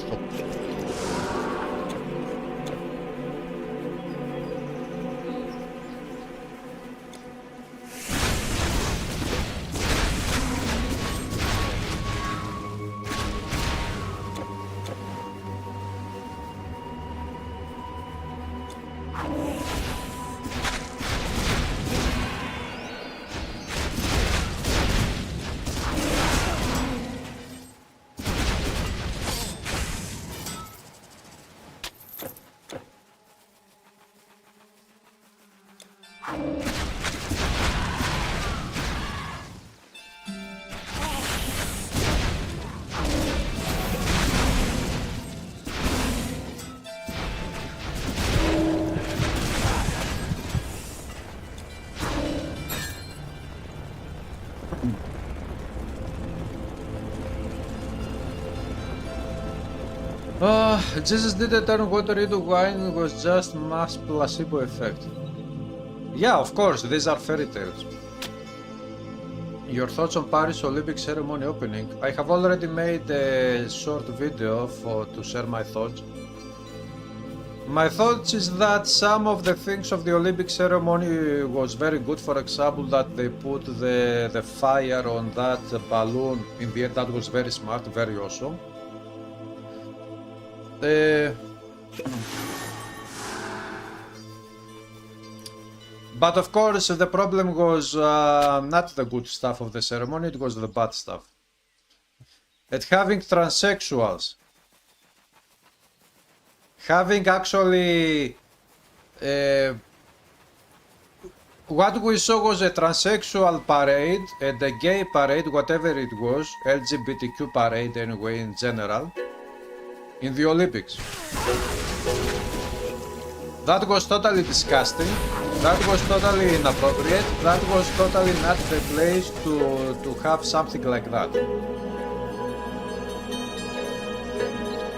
Jesus didn't turn water into wine, it was just mass placebo effect. Yeah, of course, these are fairy tales. Your thoughts on Paris Olympic ceremony opening? I have already made a short video to share my thoughts. My thoughts is that some of the things of the Olympic ceremony was very good. For example, that they put the fire on that balloon. In the end, that was very smart, very awesome. But of course the problem was not the good stuff of the ceremony, it was the bad stuff. And having transsexuals, having actually what we saw was a transsexual parade and a gay parade, whatever it was, LGBTQ parade anyway in general, in the Olympics. That was totally disgusting, that was totally inappropriate, that was totally not the place to have something like that.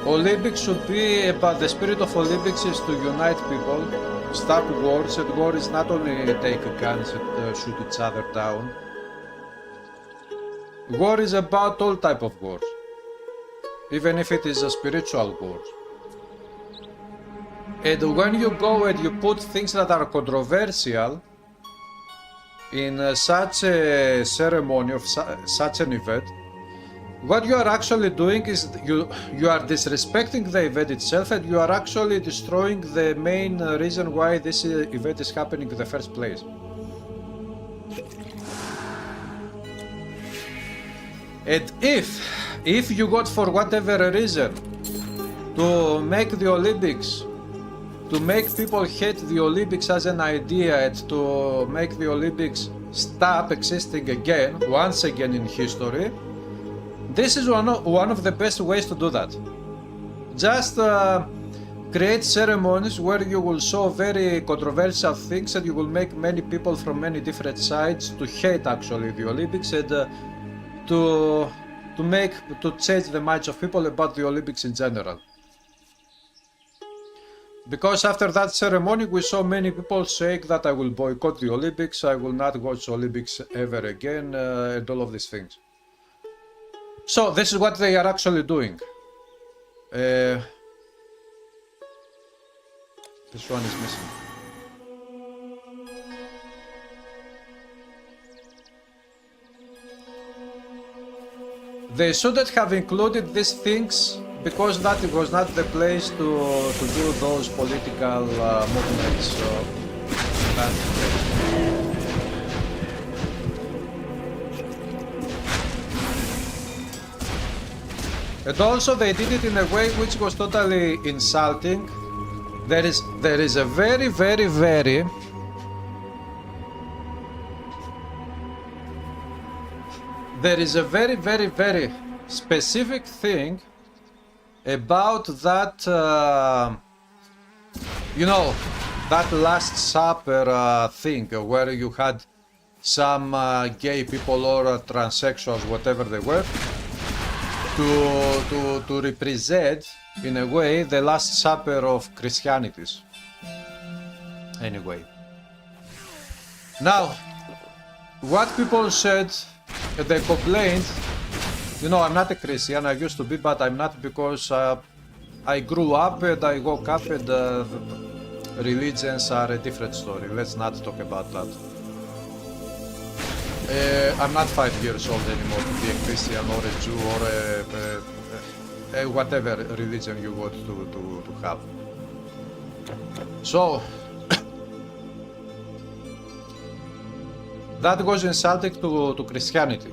Olympics should be about, the spirit of Olympics is to unite people, stop wars, and war is not only take guns and shoot each other down. War is about all type of wars. Even if it is a spiritual war. And when you go and you put things that are controversial in such a ceremony of such an event, what you are actually doing is you are disrespecting the event itself, and you are actually destroying the main reason why this event is happening in the first place. And if you got, for whatever reason, to make the Olympics, to make people hate the Olympics as an idea, and to make the Olympics stop existing again, once again in history, this is one of the best ways to do that. Just create ceremonies where you will show very controversial things and you will make many people from many different sides to hate actually the Olympics and to change the minds of people about the Olympics in general. Because after that ceremony we saw many people saying that I will boycott the Olympics, I will not watch Olympics ever again, and all of these things. So this is what they are actually doing. This one is missing. They shouldn't have included these things because that was not the place to do those political movements. So and also they did it in a way which was totally insulting. There is a very specific thing about that, you know, that Last Supper thing where you had some gay people or transsexuals, whatever they were, to represent in a way the Last Supper of Christianity. Anyway, now what people said, they complained, you know, I'm not a Christian, I used to be, but I'm not because I grew up and I woke up and religions are a different story. Let's not talk about that. I'm not 5 years old anymore to be a Christian or a Jew or a whatever religion you want to have. So that was insulting to Christianity.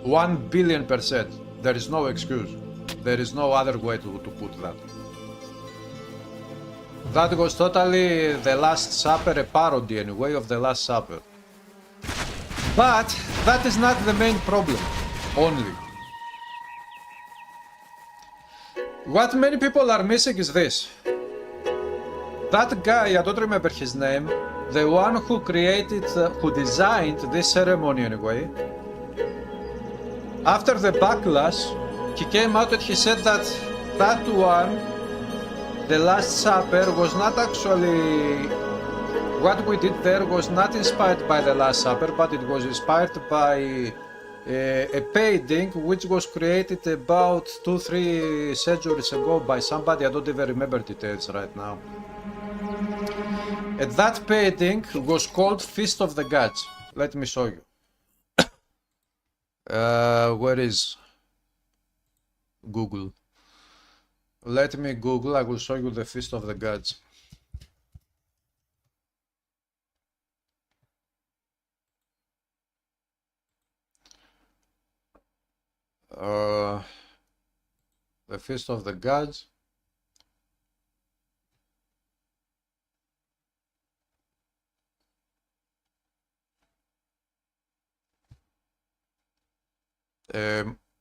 1 billion%. There is no excuse. There is no other way to put that. That was totally the Last Supper, a parody anyway of the Last Supper. But that is not the main problem only. What many people are missing is this. That guy, I don't remember his name, the one who designed this ceremony anyway, after the backlash, he came out and he said that that one, the Last Supper, was not actually, what we did there was not inspired by the Last Supper, but it was inspired by a painting which was created about 2-3 centuries ago by somebody, I don't even remember details right now. And that painting was called Feast of the Gods. Let me show you. Where is Google? Let me Google, I will show you the Feast of the Gods. The Feast of the Gods.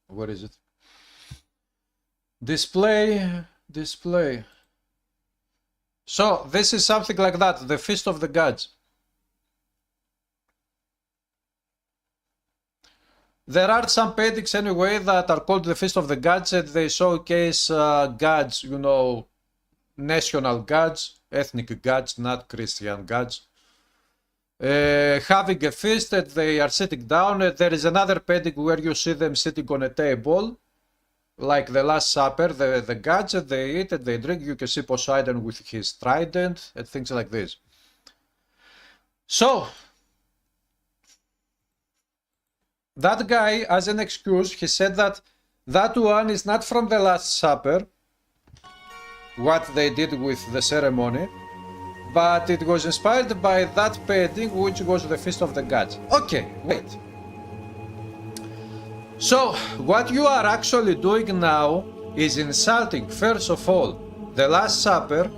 Where is it? Display. So this is something like that, the Feast of the Gods. There are some paintings anyway that are called the Feast of the Gods, and they showcase gods, you know, national gods, ethnic gods, not Christian gods. Having a feast, and they are sitting down, and there is another painting where you see them sitting on a table, like the Last Supper, the gods, and they eat and they drink. You can see Poseidon with his trident and things like this. So that guy, as an excuse, he said that that one is not from the Last Supper, what they did with the ceremony, but it was inspired by that painting, which was the Feast of the Gods. Okay, wait. So, what you are actually doing now is insulting, first of all, the Last Supper,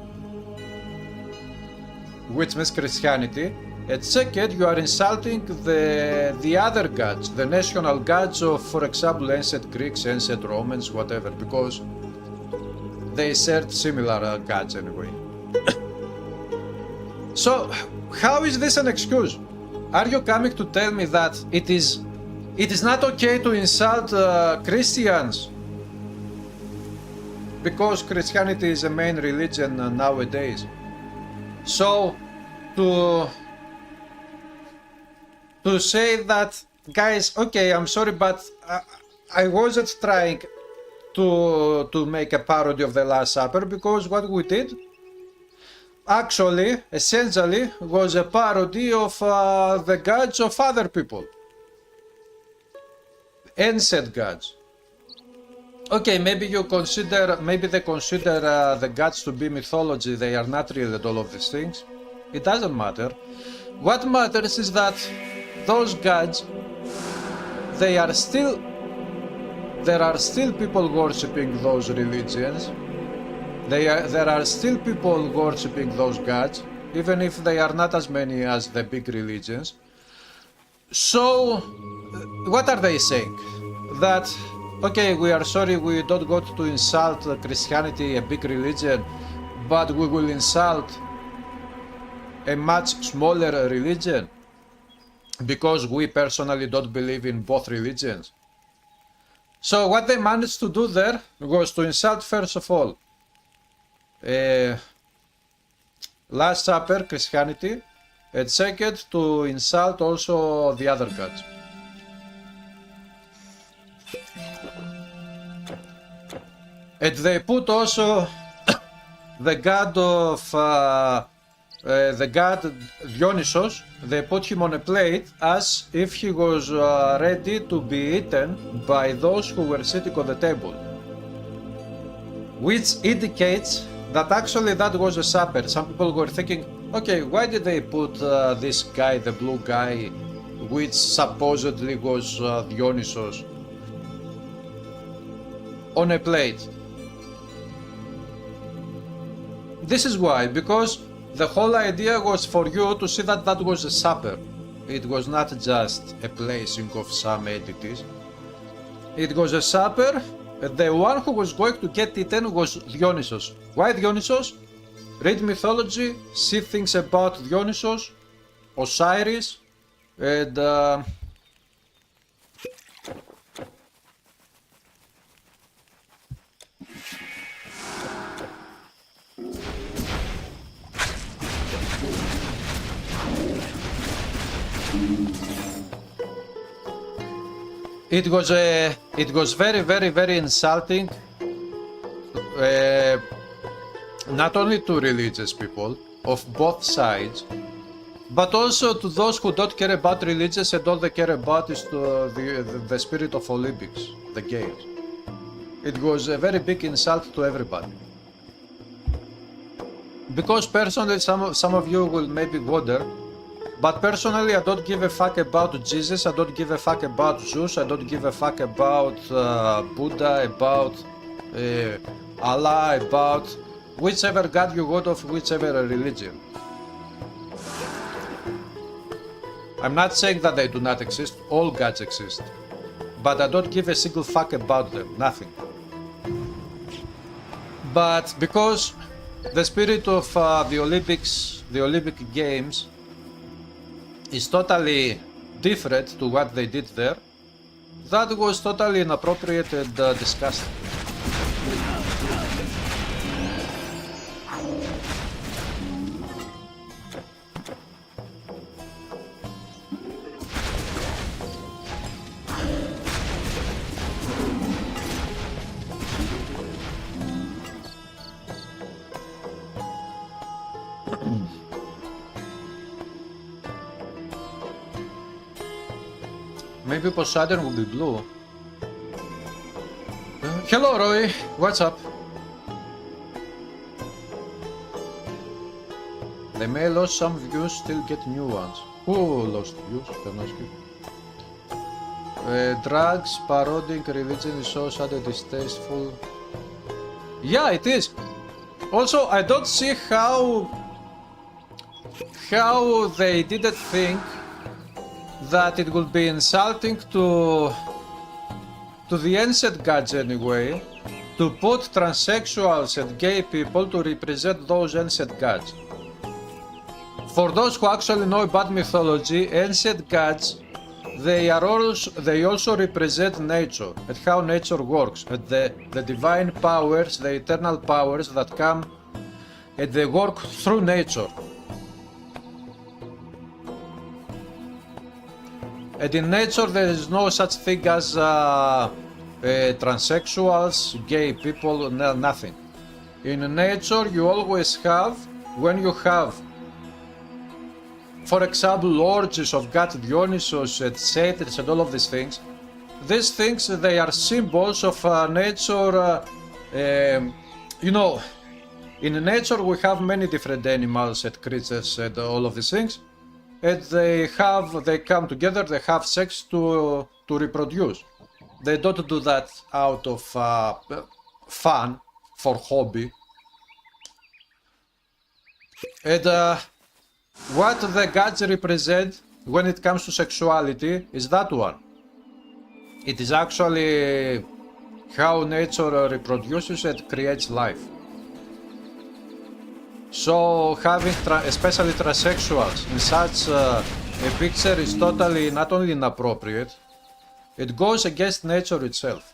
which means Christianity, And second, you are insulting the other gods, the national gods of, for example, ancient Greeks, ancient Romans, whatever, because they shared similar gods anyway. So, how is this an excuse? Are you coming to tell me that it is not okay to insult Christians because Christianity is a main religion nowadays? So, to say that, guys, okay, I'm sorry, but I wasn't trying to make a parody of the Last Supper, because what we did actually, essentially, was a parody of the gods of other people. Ancient gods. Okay, maybe they consider the gods to be mythology. They are not real at all of these things. It doesn't matter. What matters is that those gods, there are still people worshipping those religions. There are still people worshipping those gods, even if they are not as many as the big religions. So, what are they saying? That, okay, we are sorry, we don't got to insult Christianity, a big religion, but we will insult a much smaller religion because we personally don't believe in both religions. So what they managed to do there was to insult, first of all, Last Supper, Christianity, and second, to insult also the other gods. And they put also the god of the god Dionysos, they put him on a plate as if he was ready to be eaten by those who were sitting on the table, which indicates that actually that was a supper. Some people were thinking, okay, why did they put this guy, the blue guy, which supposedly was Dionysos, on a plate? This is why, because the whole idea was for you to see that that was a supper. It was not just a placing of some entities. It was a supper. The one who was going to get eaten was Dionysos. Why Dionysos? Read mythology, see things about Dionysos, Osiris, and it was very insulting, not only to religious people of both sides, but also to those who don't care about religious, and all they care about is the spirit of Olympics, the games. It was a very big insult to everybody. Because personally, some of you will maybe wonder, but personally, I don't give a fuck about Jesus, I don't give a fuck about Zeus, I don't give a fuck about Buddha, about Allah, about whichever god you got of whichever religion. I'm not saying that they do not exist, all gods exist, but I don't give a single fuck about them, nothing. But because the spirit of the Olympics, the Olympic Games, is totally different to what they did there, that was totally inappropriate and disgusting. Maybe Poseidon will be blue. Hello Roy, what's up? They may lose some views, still get new ones. Who lost views? Can I ask you? Drugs, parodying religion is so sad and distasteful. Yeah, it is. Also, I don't see how how they didn't think that it would be insulting to the ancient gods anyway, to put transsexuals and gay people to represent those ancient gods. For those who actually know about mythology, ancient gods, they also represent nature and how nature works, and the divine powers, the eternal powers that come and they work through nature. And in nature there is no such thing as transsexuals, gay people, nothing. In nature you always have, when you have, for example, orgies of God Dionysus and satyrs and all of these things, they are symbols of nature. You know, in nature we have many different animals and creatures and all of these things, and they come together, they have sex to reproduce. They don't do that out of fun, for hobby. And what the gods represent when it comes to sexuality is that one. It is actually how nature reproduces and creates life. So having especially transsexuals in such a picture is totally not only inappropriate, it goes against nature itself.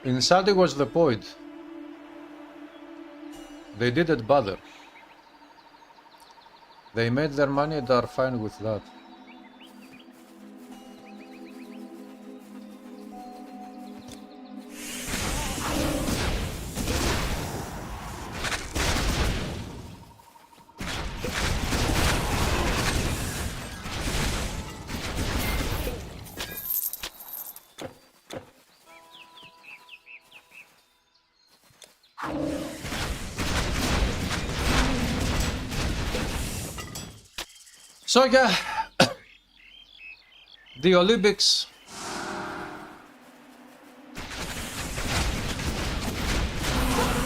Insulting was the point. They didn't bother. They made their money and are fine with that. So yeah, the Olympics.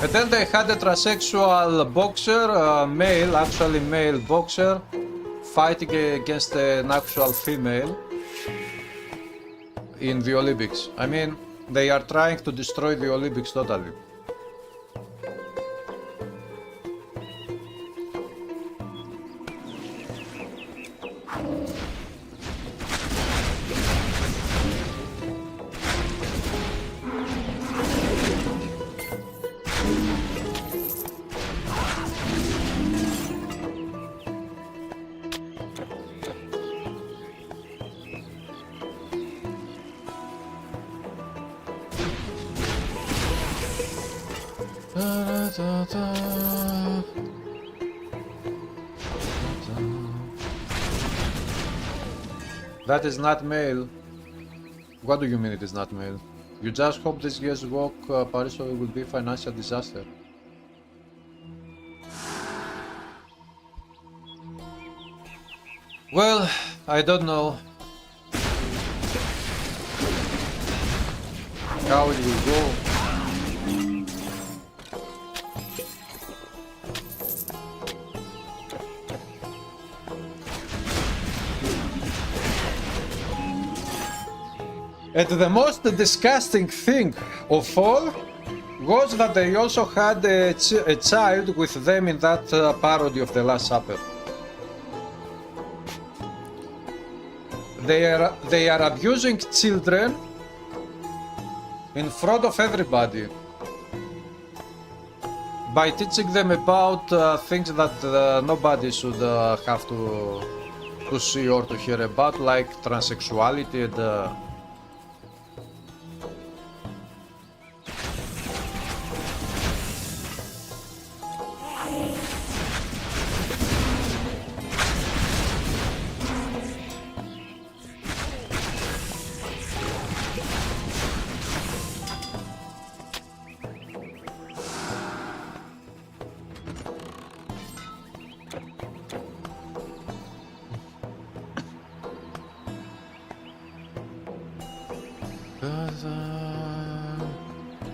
And then they had a transsexual boxer, male boxer, fighting against an actual female in the Olympics. I mean, they are trying to destroy the Olympics totally. That is not male. What do you mean it is not male? You just hope this year's walk Paris will be a financial disaster. Well, I don't know how it will go. And the most disgusting thing of all was that they also had a child with them in that parody of The Last Supper. They are abusing children in front of everybody by teaching them about things that nobody should have to see or to hear about, like transsexuality and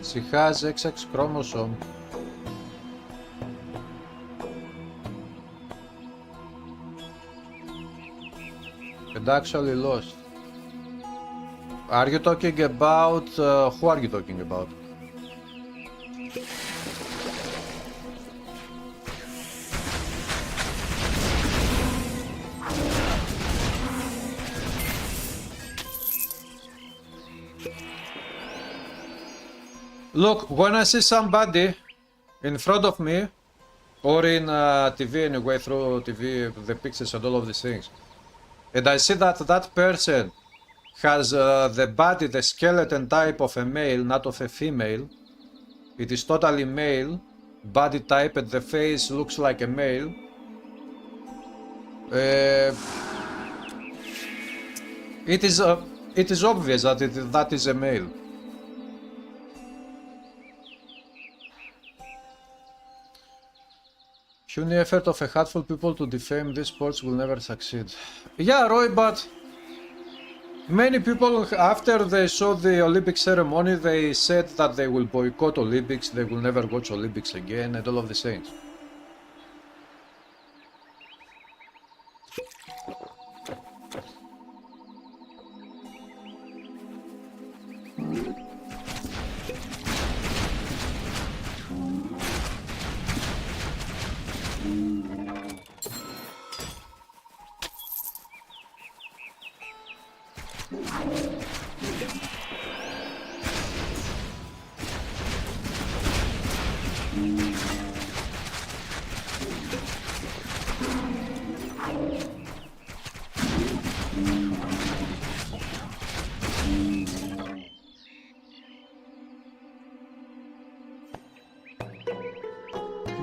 She has XX chromosome. And actually lost. Are you talking about... who are you talking about? Look, when I see somebody in front of me, or in TV anyway, through TV, the pictures and all of these things, and I see that that person has the body, the skeleton type of a male, not of a female, it is totally male, body type, and the face looks like a male, it is obvious that that is a male. Puny effort of a handful of people to defame these sports will never succeed. Yeah, Roy, but many people, after they saw the Olympic ceremony, they said that they will boycott Olympics, they will never watch Olympics again, and all of these things.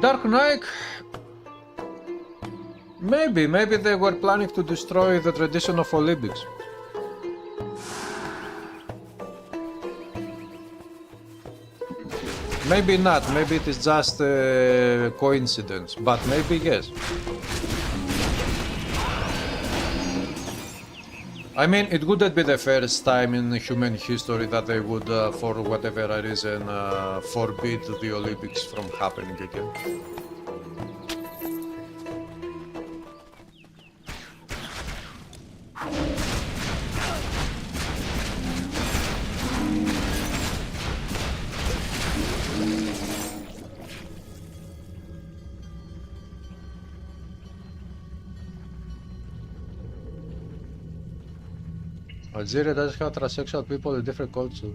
Dark Knight? Maybe they were planning to destroy the tradition of Olympics. Maybe not, maybe it is just a coincidence, but maybe yes. I mean, it wouldn't be the first time in human history that they would, for whatever reason, forbid the Olympics from happening again. Algeria does have transsexual people in different cultures.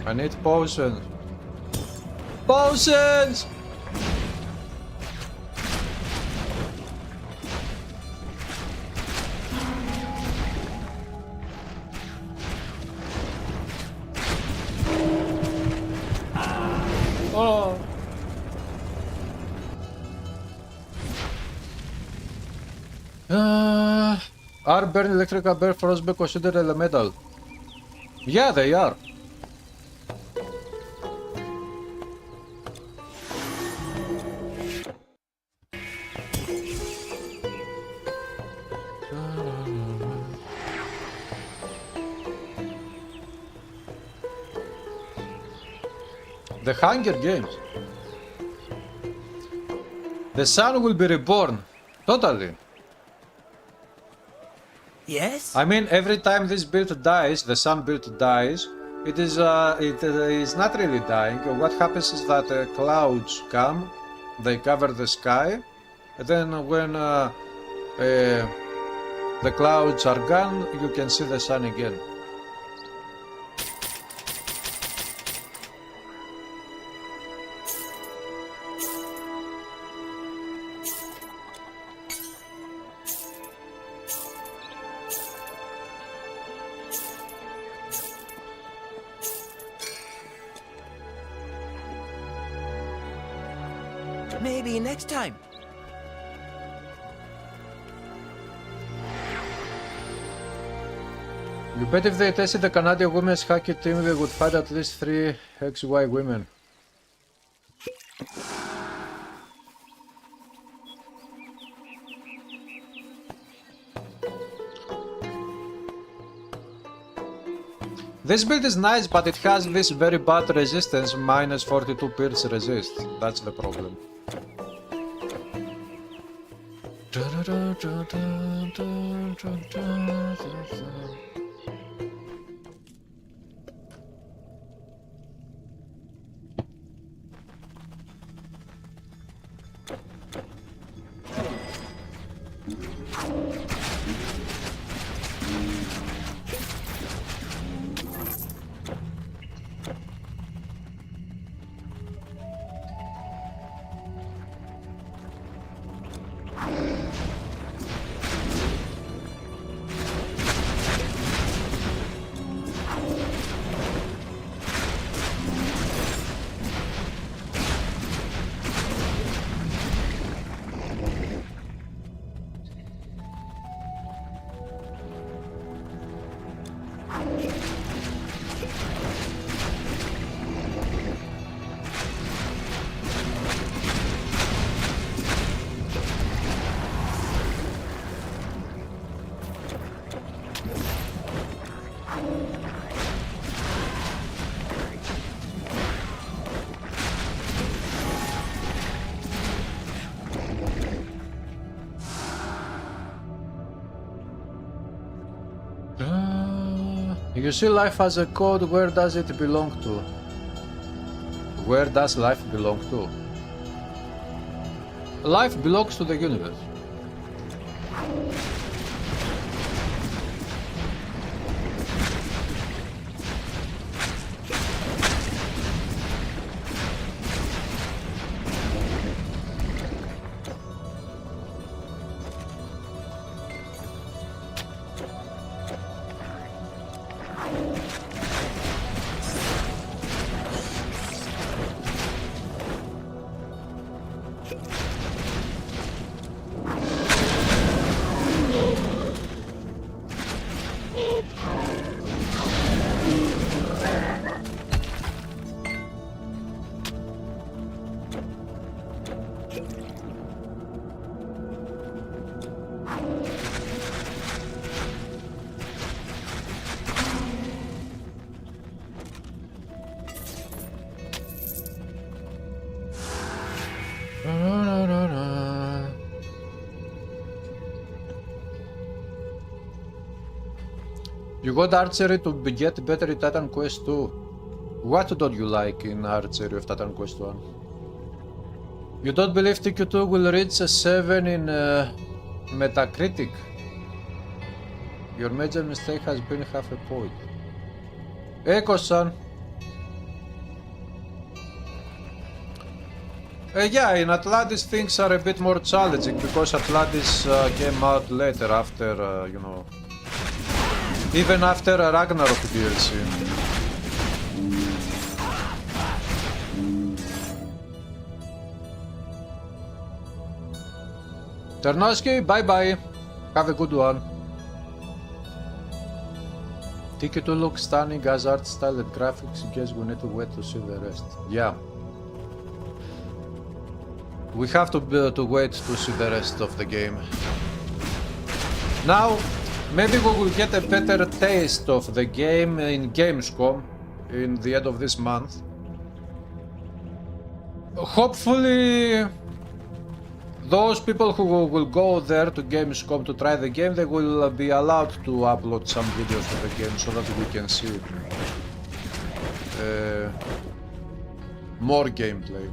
I need potions. Potions! Oh. Are burn electrical bear frostbite considered elemental? Yeah, they are. The Hunger Games. The sun will be reborn. Totally. Yes? I mean, every time this build dies, the sun build dies, it is not really dying. What happens is that clouds come, they cover the sky, and then when the clouds are gone, you can see the sun again. Maybe next time. You bet if they tested the Canadian women's hockey team, they would find at least 3 XY women. This build is nice, but it has this very bad resistance, minus 42 pierce resist. That's the problem. You see life as a code, where does it belong to? Where does life belong to? Life belongs to the universe. You got archery to get better in Titan Quest 2. What don't you like in archery of Titan Quest 1? You don't believe TQ2 will reach a 7 in Metacritic? Your major mistake has been half a point. Echo-san. Yeah, in Atlantis things are a bit more challenging because Atlantis came out later after, you know, even after Ragnarok DLC. Ternoski, bye bye. Have a good one. TQ2 looks stunning as art style and graphics. Guess we need to wait to see the rest. Yeah. We have to wait to see the rest of the game. Now, maybe we will get a better taste of the game in Gamescom in the end of this month. Hopefully, those people who will go there to Gamescom to try the game, they will be allowed to upload some videos of the game so that we can see more gameplay.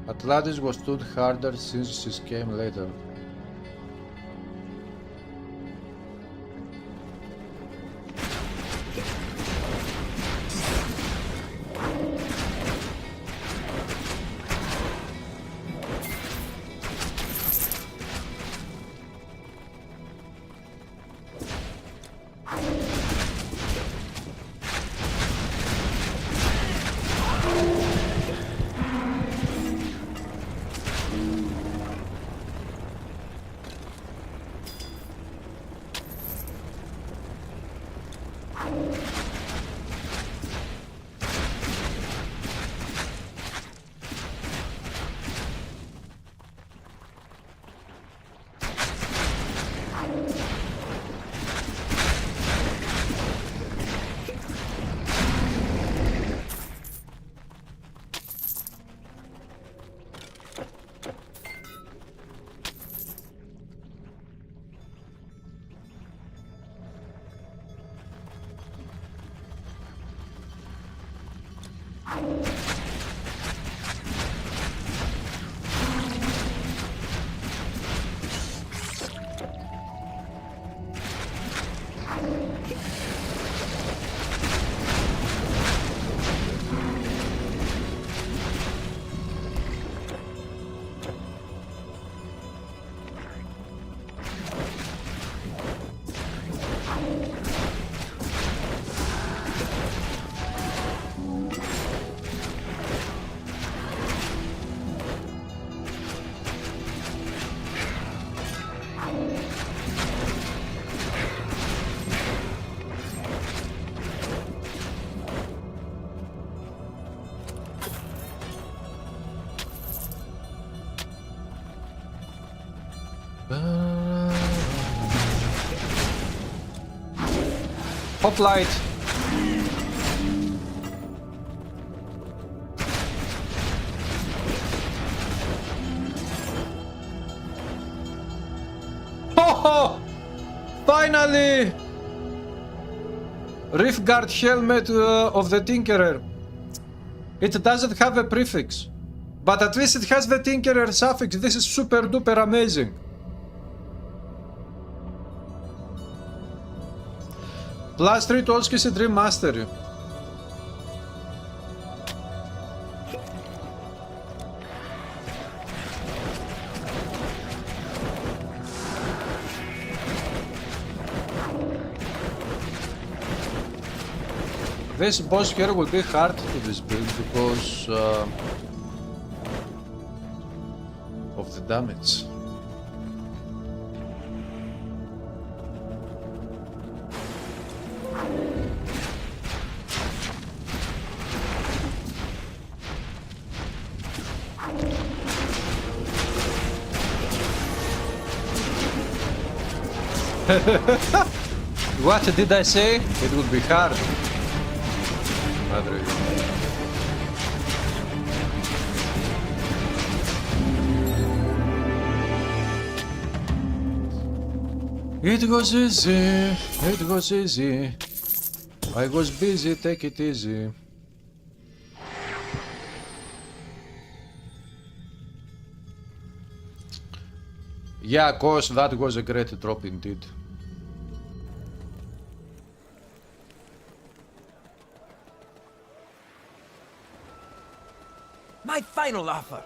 Atlantis was stood harder since it came later. Hoplite. Ho! Finally! Reef Guard helmet of the Tinkerer. It doesn't have a prefix, but at least it has the Tinkerer suffix. This is super duper amazing. +3 to all skills and dream mastery. This boss here will be hard to this build because of the damage. What did I say? It would be hard. Not really. It was easy. It was easy. I was busy. Take it easy. Yeah, of course, that was a great drop indeed. My final offer.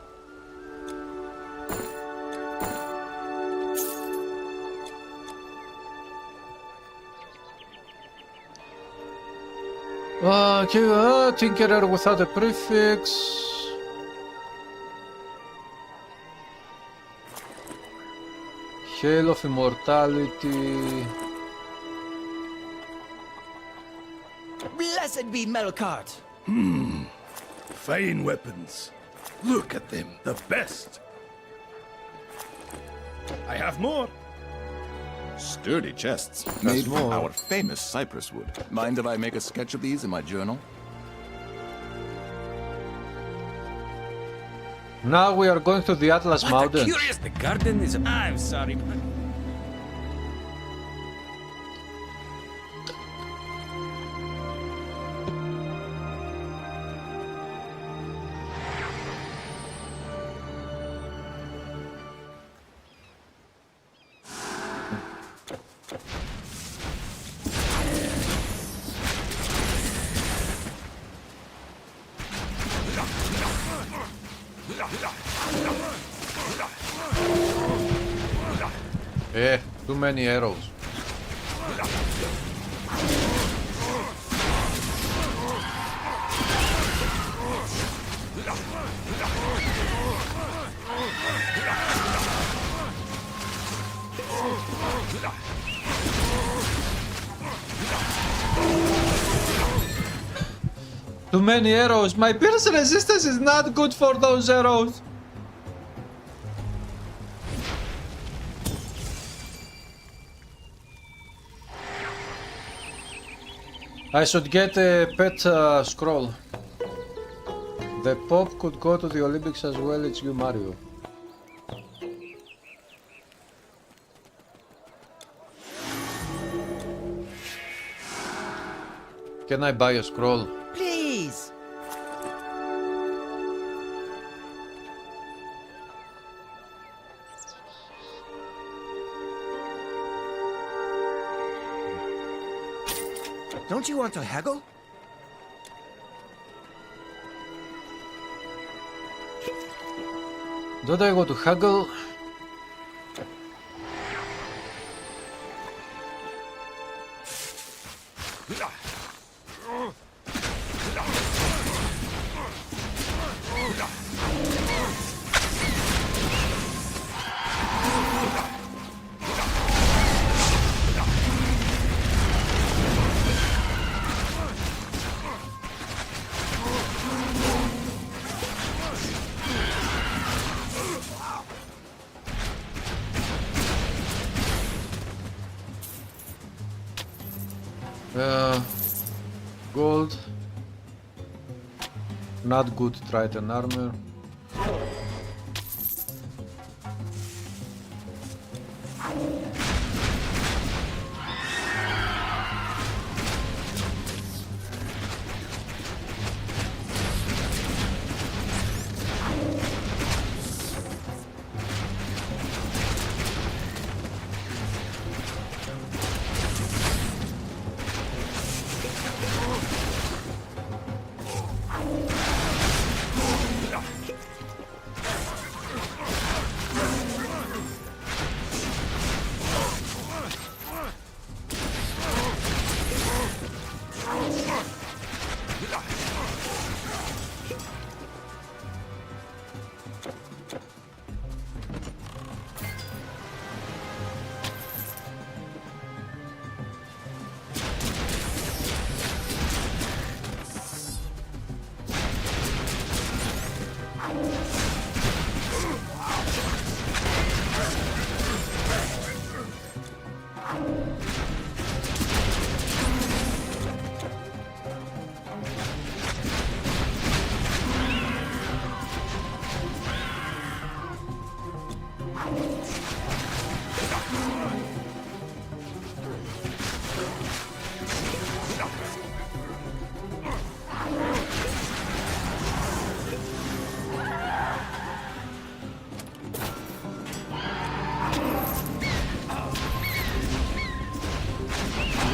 Tinkerer without a prefix. Hail of Immortality. Blessed be Melkart. Fine weapons. Look at them, the best. I have more. Sturdy chests, That's made from more. our famous cypress wood. Mind if I make a sketch of these in my journal? Now we are going to the Atlas What a Mountains. curious, the garden is... I'm sorry, but... Too many arrows. Too many arrows. My pierce resistance is not good for those arrows. I should get a pet scroll. The Pope could go to the Olympics as well, it's you, Mario. Can I buy a scroll? Please. Don't you want to haggle? Don't I want to haggle? Gold. Not good Triton armor.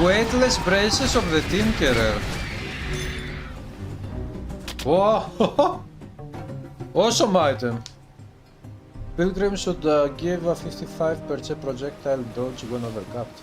Weightless braces of the Tinkerer. Whoa! Awesome item! Pilgrim should give a 55% projectile dodge when overcapped.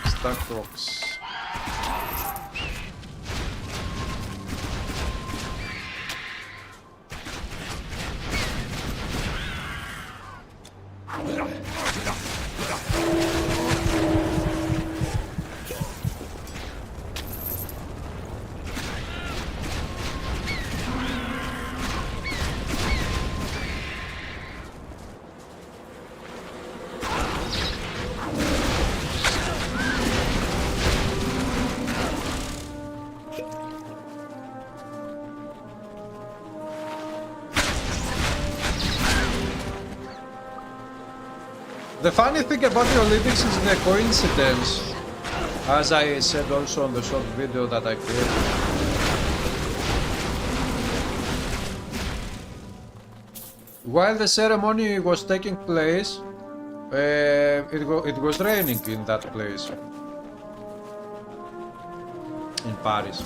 Stack rocks. The funny thing about the Olympics is the coincidence, as I said also on the short video that I created. While the ceremony was taking place, it was raining in that place, in Paris.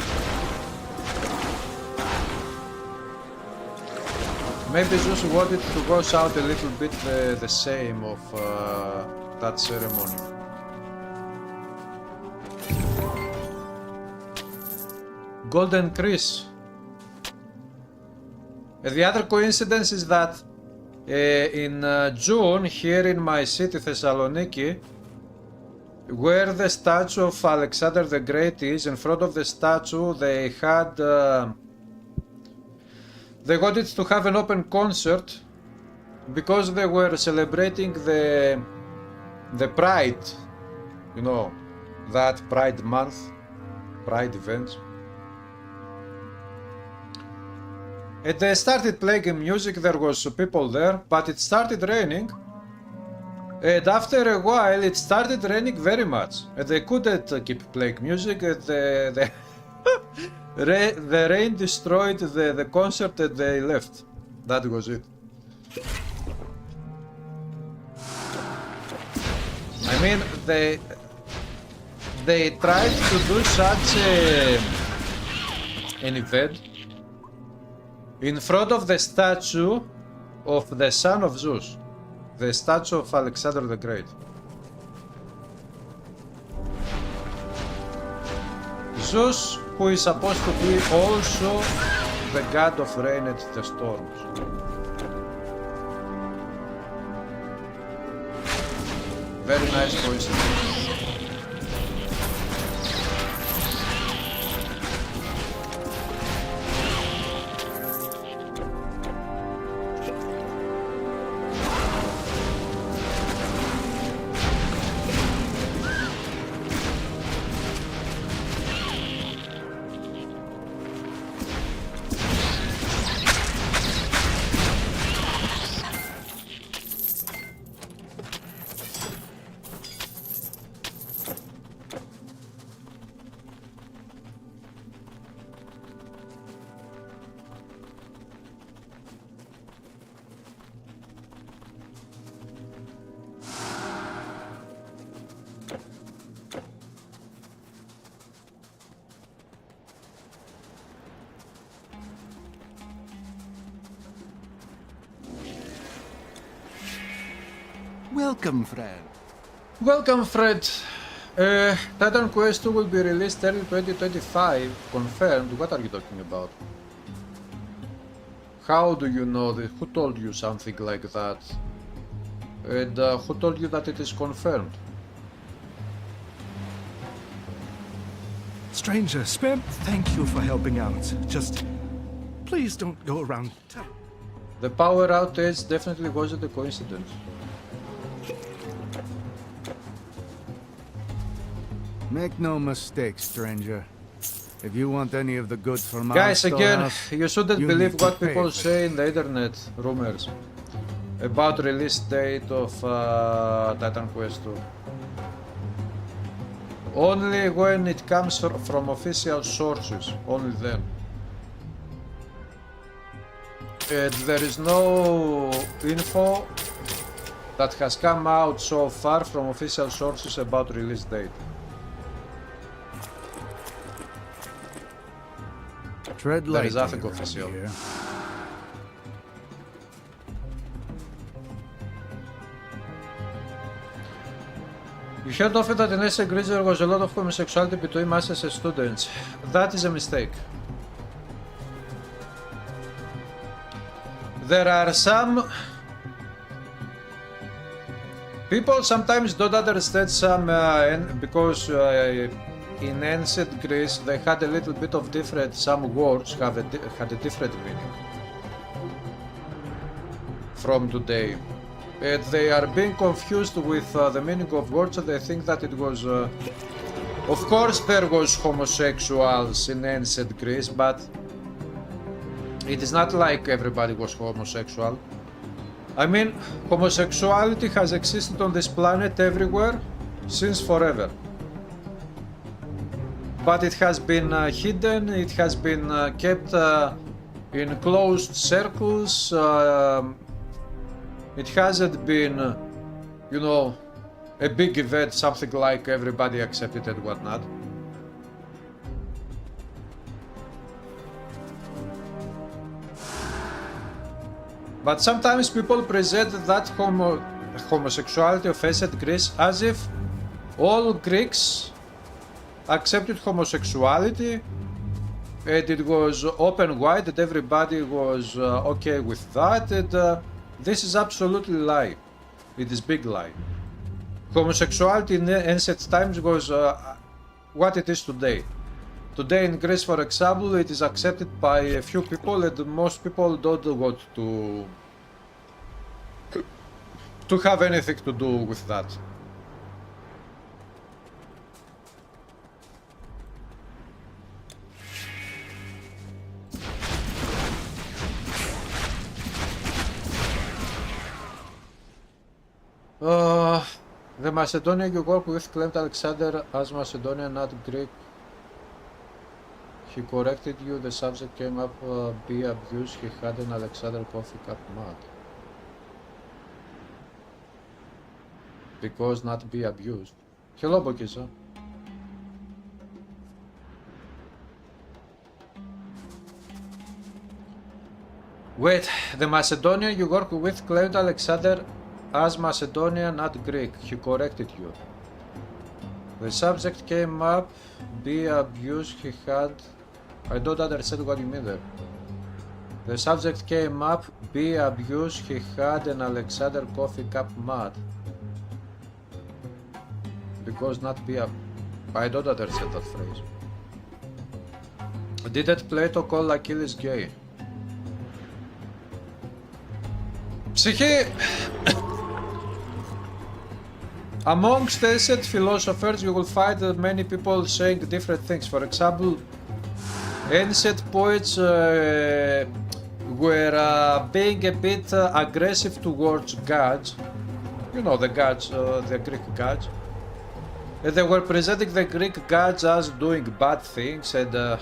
Maybe Zeus wanted to wash out a little bit the same of that ceremony. Golden Chris. The other coincidence is that in June, here in my city Thessaloniki, where the statue of Alexander the Great is, in front of the statue they had they wanted to have an open concert because they were celebrating the Pride, you know, that Pride month, Pride events. And they started playing music, there was people there, but it started raining. And after a while it started raining very much. And they couldn't keep playing music, and the rain destroyed the concert and they left. That was it. I mean, they tried to do such an event in front of the statue of the son of Zeus, the statue of Alexander the Great. Zeus, who is supposed to be also the god of rain and the storms. Very nice coincidence. Welcome, Fred. Welcome, Fred. Titan Quest 2 will be released early 2025. Confirmed. What are you talking about? How do you know this? Who told you something like that? And who told you that it is confirmed? Stranger, spare. Thank you for helping out. Just please don't go around. The power outage definitely wasn't a coincidence. Make no mistake, stranger. If you want any of the goods from Guys, our again, storehouse, you shouldn't you believe need to what pay people for say in the internet rumors about release date of Titan Quest 2. Only when it comes from official sources, only then. And there is no info that has come out so far from official sources about release date. Tread There is lightly nothing around official. here. You heard often that in AEGIS there was a lot of homosexuality between masters and students. That is a mistake. There are some people sometimes don't understand some because in ancient Greece they had a little bit of different, some words had a different meaning from today. And they are being confused with the meaning of words, and they think that it was of course there was homosexuals in ancient Greece, but it is not like everybody was homosexual. I mean, homosexuality has existed on this planet everywhere since forever. But it has been hidden, it has been kept in closed circles. It hasn't been, you know, a big event, something like everybody accepted and whatnot. But sometimes people present that homosexuality of ancient Greece as if all Greeks accepted homosexuality and it was open wide and everybody was okay with that, and this is absolutely lie. It is big lie. Homosexuality in ancient times was what it is today. Today in Greece, for example, it is accepted by a few people and most people don't want to have anything to do with that. The Macedonian you work with claimed Alexander as Macedonian, not Greek. He corrected you, the subject came up, be abused, he had an Alexander coffee cup mug. Because not be abused. Hello, Bokisa. Wait, the Macedonian you work with claimed Alexander as Macedonian, not Greek. He corrected you. The subject came up, be abused, he had... I don't understand what you mean there. The subject came up, be abused, he had an Alexander coffee cup mad. Because not be up. I don't understand that phrase. Didn't Plato call Achilles gay? Psyche! Amongst ancient philosophers you will find many people saying different things. For example, ancient poets were being a bit aggressive towards gods. You know, the gods, the Greek gods. They were presenting the Greek gods as doing bad things and,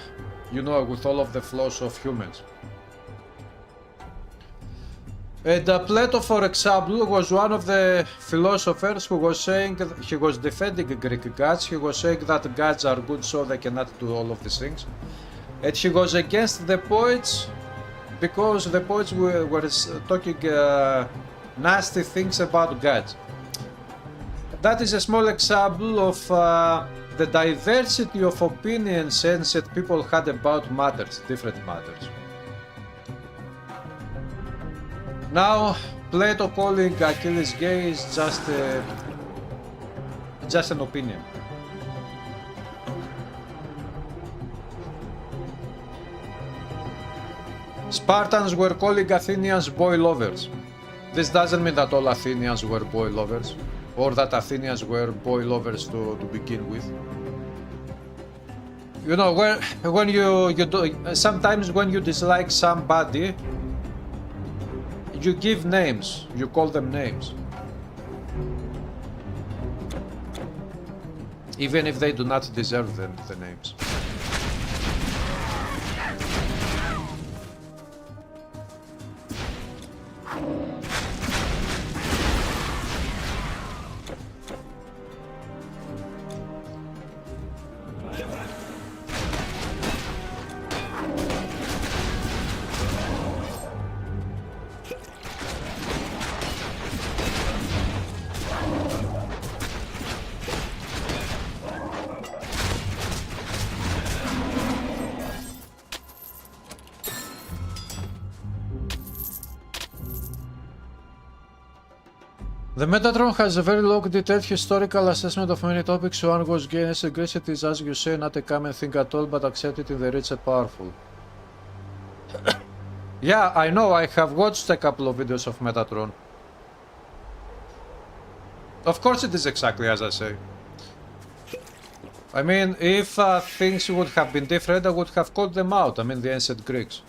you know, with all of the flaws of humans. And Plato, for example, was one of the philosophers who was saying, he was defending Greek gods, he was saying that gods are good so they cannot do all of these things. And he was against the poets because the poets were talking nasty things about gods. That is a small example of the diversity of opinions ancient people had about matters, different matters. Now, Plato calling Achilles gay is just an opinion. Spartans were calling Athenians boy lovers. This doesn't mean that all Athenians were boy lovers, or that Athenians were boy lovers to begin with. You know, when you do, sometimes when you dislike somebody, you give names, you call them names. Even if they do not deserve the names. The Metatron has a very long, detailed historical assessment of many topics. One was gained aggressive. It is, as you say, not a common thing at all, but accepted in the rich and powerful. Yeah, I know, I have watched a couple of videos of Metatron. Of course it is exactly as I say. I mean, if things would have been different, I would have called them out. I mean, the ancient Greeks.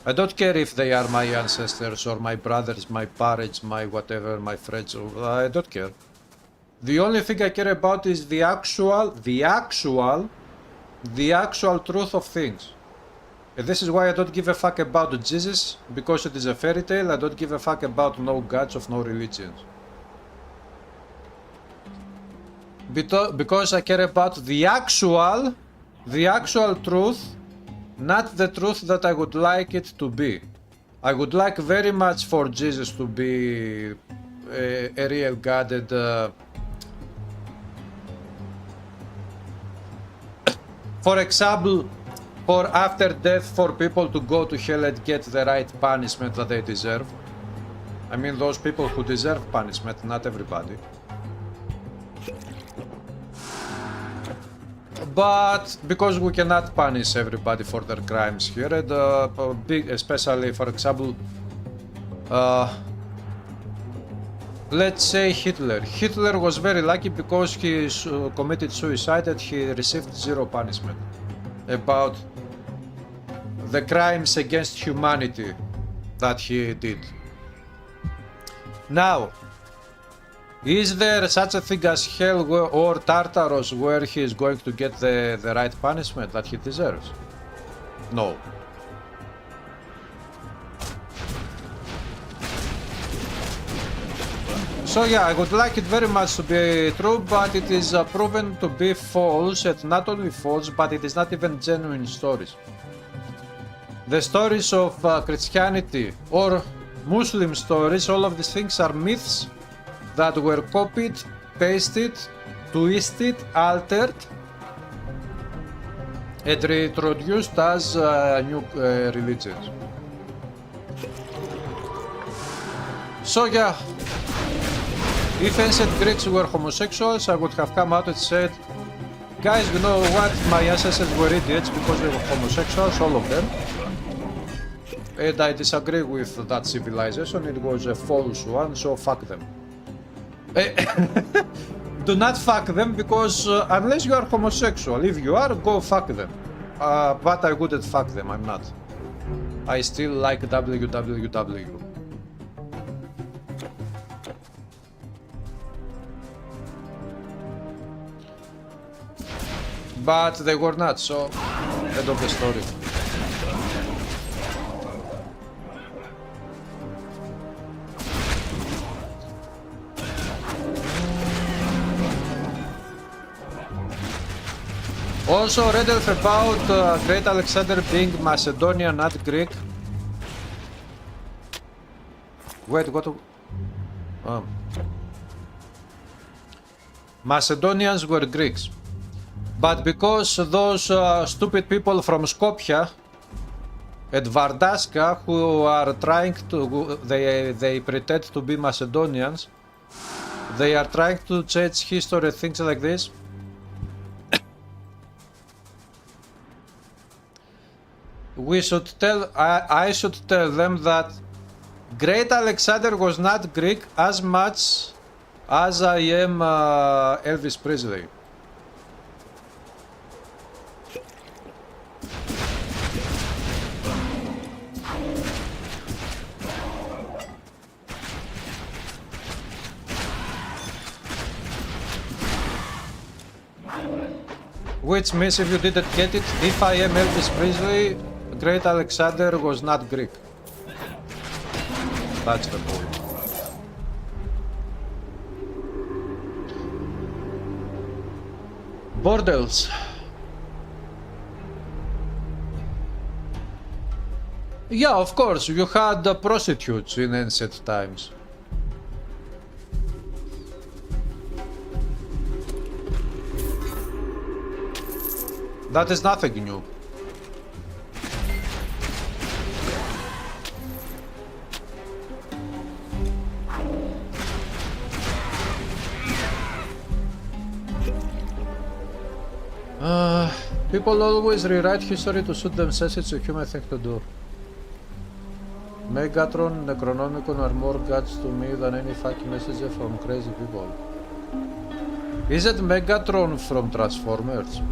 I don't care if they are my ancestors or my brothers, my parents, my whatever, my friends. I don't care. The only thing I care about is the actual truth of things. And this is why I don't give a fuck about Jesus, because it is a fairy tale. I don't give a fuck about no gods of no religions. Because I care about the actual truth. Not the truth that I would like it to be. I would like very much for Jesus to be a real God and for example, for after death for people to go to hell and get the right punishment that they deserve. I mean those people who deserve punishment, not everybody. But because we cannot punish everybody for their crimes here, and especially, for example, let's say Hitler. Hitler was very lucky because he committed suicide and he received zero punishment about the crimes against humanity that he did. Now, is there such a thing as hell or Tartarus where he is going to get the right punishment that he deserves? No. So yeah, I would like it very much to be true, but it is proven to be false, and not only false, but it is not even genuine stories. The stories of Christianity or Muslim stories, all of these things are myths that were copied, pasted, twisted, altered, and reintroduced as new religions. So yeah, if ancient Greeks were homosexuals, I would have come out and said, guys, you know what, my ancestors were idiots because they were homosexuals, all of them. And I disagree with that civilization, it was a false one, so fuck them. Do not fuck them because unless you are homosexual, if you are, go fuck them. But I wouldn't fuck them, I'm not. I still like WWW. But they were not, so end of the story. Also read about Great Alexander being Macedonian, not Greek. Wait, what? Macedonians were Greeks. But because those stupid people from Skopje and Vardaska who are trying to, they pretend to be Macedonians, they are trying to change history, things like this. We should tell, I should tell them that Great Alexander was not Greek as much as I am Elvis Presley. Which means if you didn't get it, if I am Elvis Presley, Great Alexander was not Greek. That's the point. Bordels. Yeah, of course, you had prostitutes in ancient times. That is nothing new. People always rewrite history to suit themselves. It's a human thing to do. Megatron, Necronomicon are more gods to me than any fucking message from crazy people. Is it Megatron from Transformers?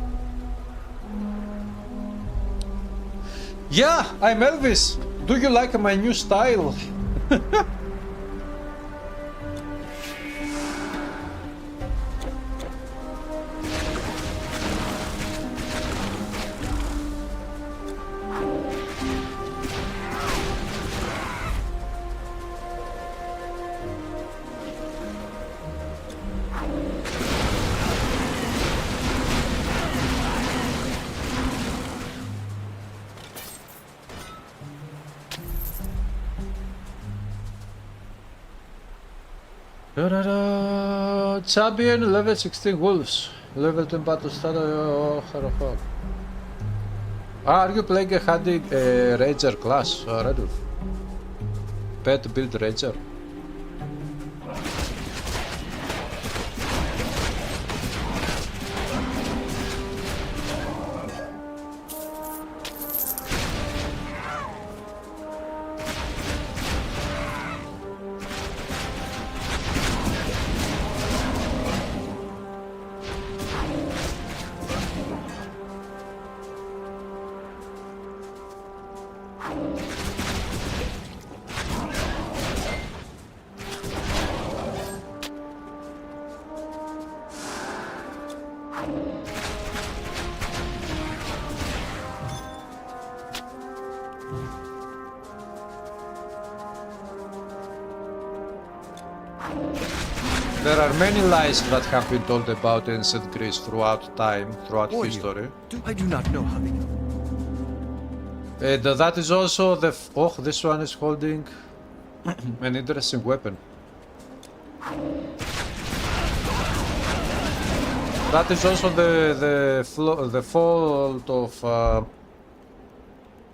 Yeah, I'm Elvis. Do you like my new style? Champion level 16 wolves, level 10 battle star. Are you playing a hunting ranger class, Redulf? Pet build ranger. There are many lies that have been told about ancient Greece throughout time, throughout history. I do not know how they... And that is also the... Oh, this one is holding an interesting weapon. That is also the fault of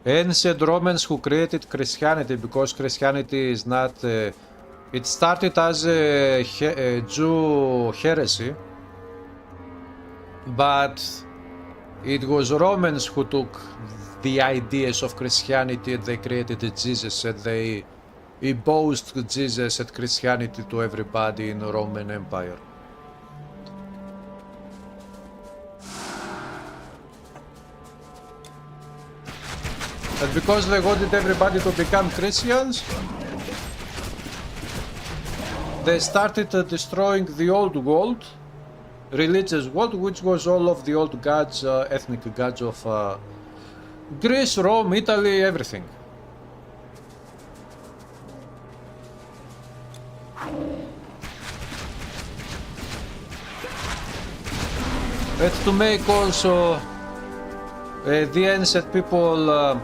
ancient Romans who created Christianity, because Christianity is not... it started as a Jew heresy, but it was Romans who took the ideas of Christianity and they created Jesus, and they imposed Jesus and Christianity to everybody in the Roman Empire. And because they wanted everybody to become Christians, they started destroying the old world, religious world, which was all of the old gods, ethnic gods of Greece, Rome, Italy, everything. And to make also the ancient people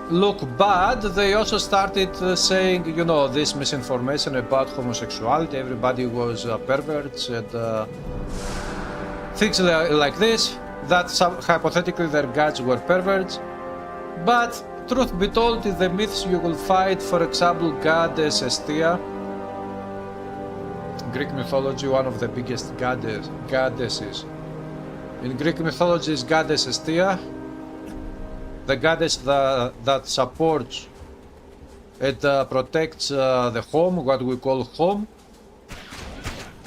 look bad, they also started saying, you know, this misinformation about homosexuality, everybody was perverts and things like this, that hypothetically their gods were perverts. But truth be told, in the myths you will find, for example, goddess Hestia. Greek mythology, one of the biggest goddesses. In Greek mythology is goddess Hestia, the goddess that supports and protects the home, what we call home.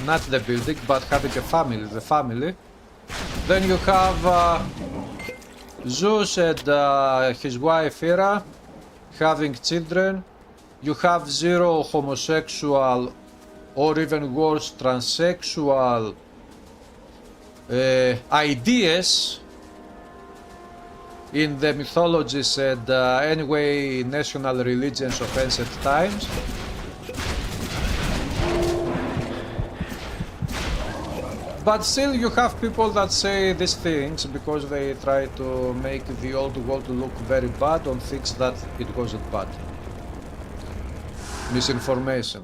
Not the building, but having a family, the family. Then you have Zeus and his wife Hera having children. You have zero homosexual or even worse transsexual ideas in the mythologies and anyway national religions of ancient times. But still you have people that say these things because they try to make the old world look very bad on things that it wasn't bad. Misinformation.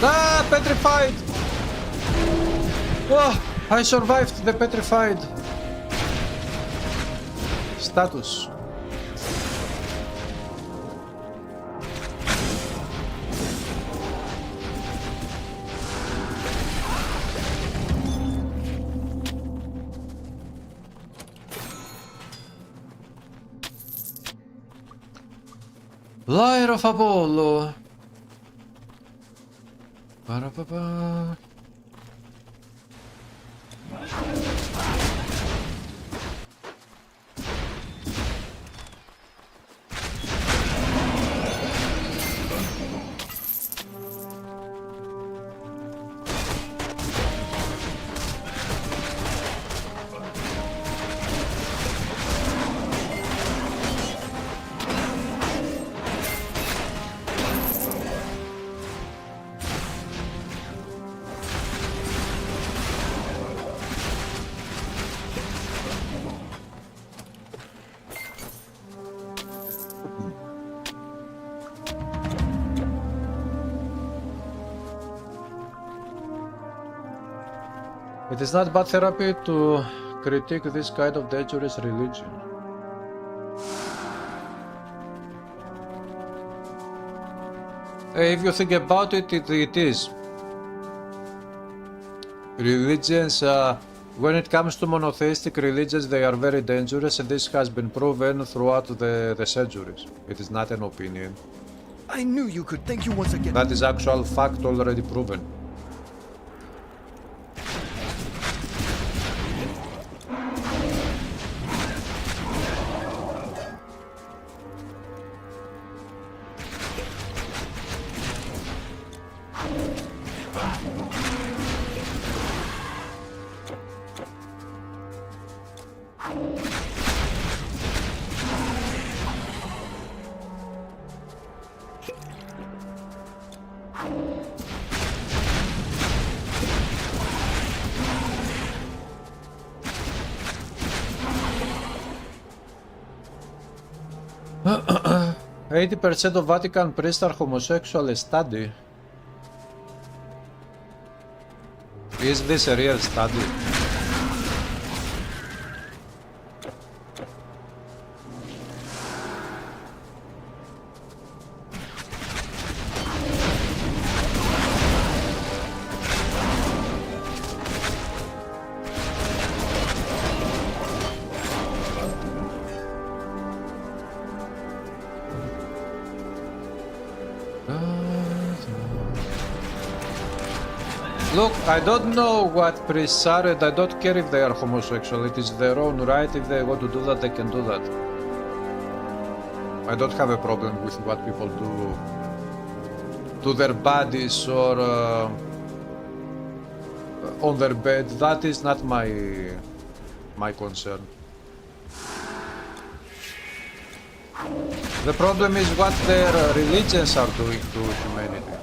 Ah, petrified! Oh, I survived the petrified status. Lyre of Apollo. Ba-da-ba-ba. It is not bad therapy to critique this kind of dangerous religion. If you think about it, it is. Religions, when it comes to monotheistic religions, they are very dangerous, and this has been proven throughout the centuries. It is not an opinion. I knew you could. Thank you once again. That is actual fact already proven. %80 of Vatican priests are homosexual study. Is this a real study? Look, I don't know what priests are, and I don't care if they are homosexual. It is their own right. If they want to do that, they can do that. I don't have a problem with what people do to their bodies or on their bed. That is not my concern. The problem is what their religions are doing to humanity.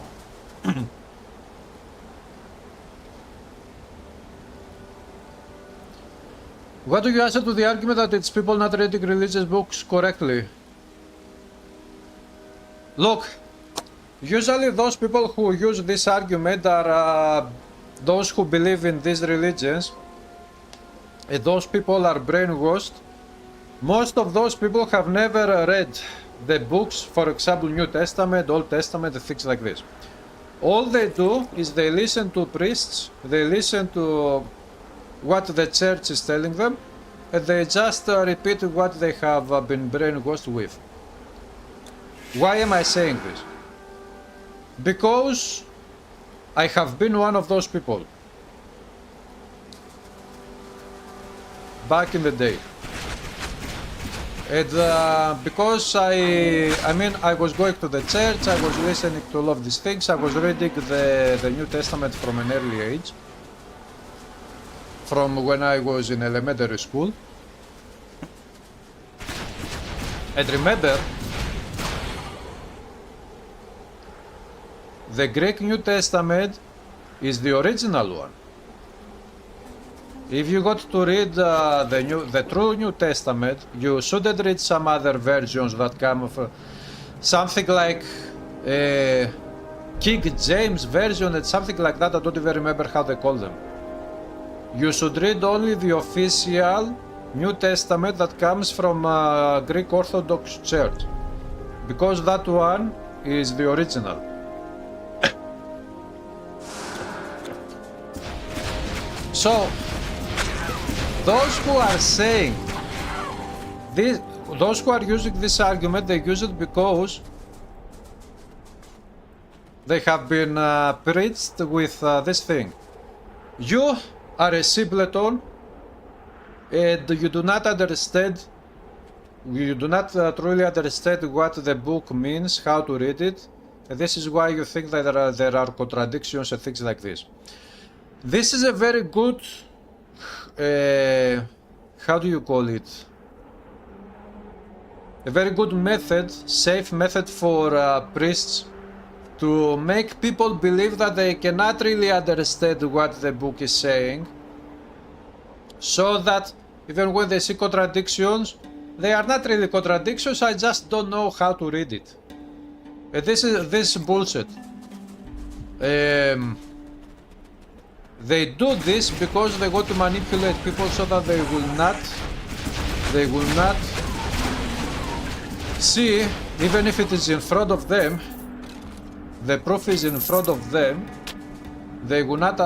What do you answer to the argument that it's people not reading religious books correctly? Look, usually those people who use this argument are those who believe in these religions, and those people are brainwashed. Most of those people have never read the books, for example, New Testament, Old Testament, and things like this. All they do is they listen to priests, they listen to what the church is telling them, and they just repeat what they have been brainwashed with. Why am I saying this? Because I have been one of those people back in the day. And because I was going to the church, I was listening to all of these things, I was reading the New Testament from an early age, from when I was in elementary school. And remember, the Greek New Testament is the original one. If you got to read the true New Testament, you shouldn't read some other versions that come from something like King James version and something like that. I don't even remember how they call them. You should read only the official New Testament that comes from Greek Orthodox Church, because that one is the original. So, those who are saying this, those who are using this argument, they use it because they have been preached with this thing. You are a simpleton and you do not understand, you do not truly understand what the book means, how to read it, and this is why you think that there are contradictions and things like this. This is a very good, how do you call it? A very good method, safe method for priests to make people believe that they cannot really understand what the book is saying, so that even when they see contradictions, they are not really contradictions, I just don't know how to read it. And this is bullshit. They do this because they want to manipulate people so that they will not see, even if it is in front of them, the proof is in front of them, they will not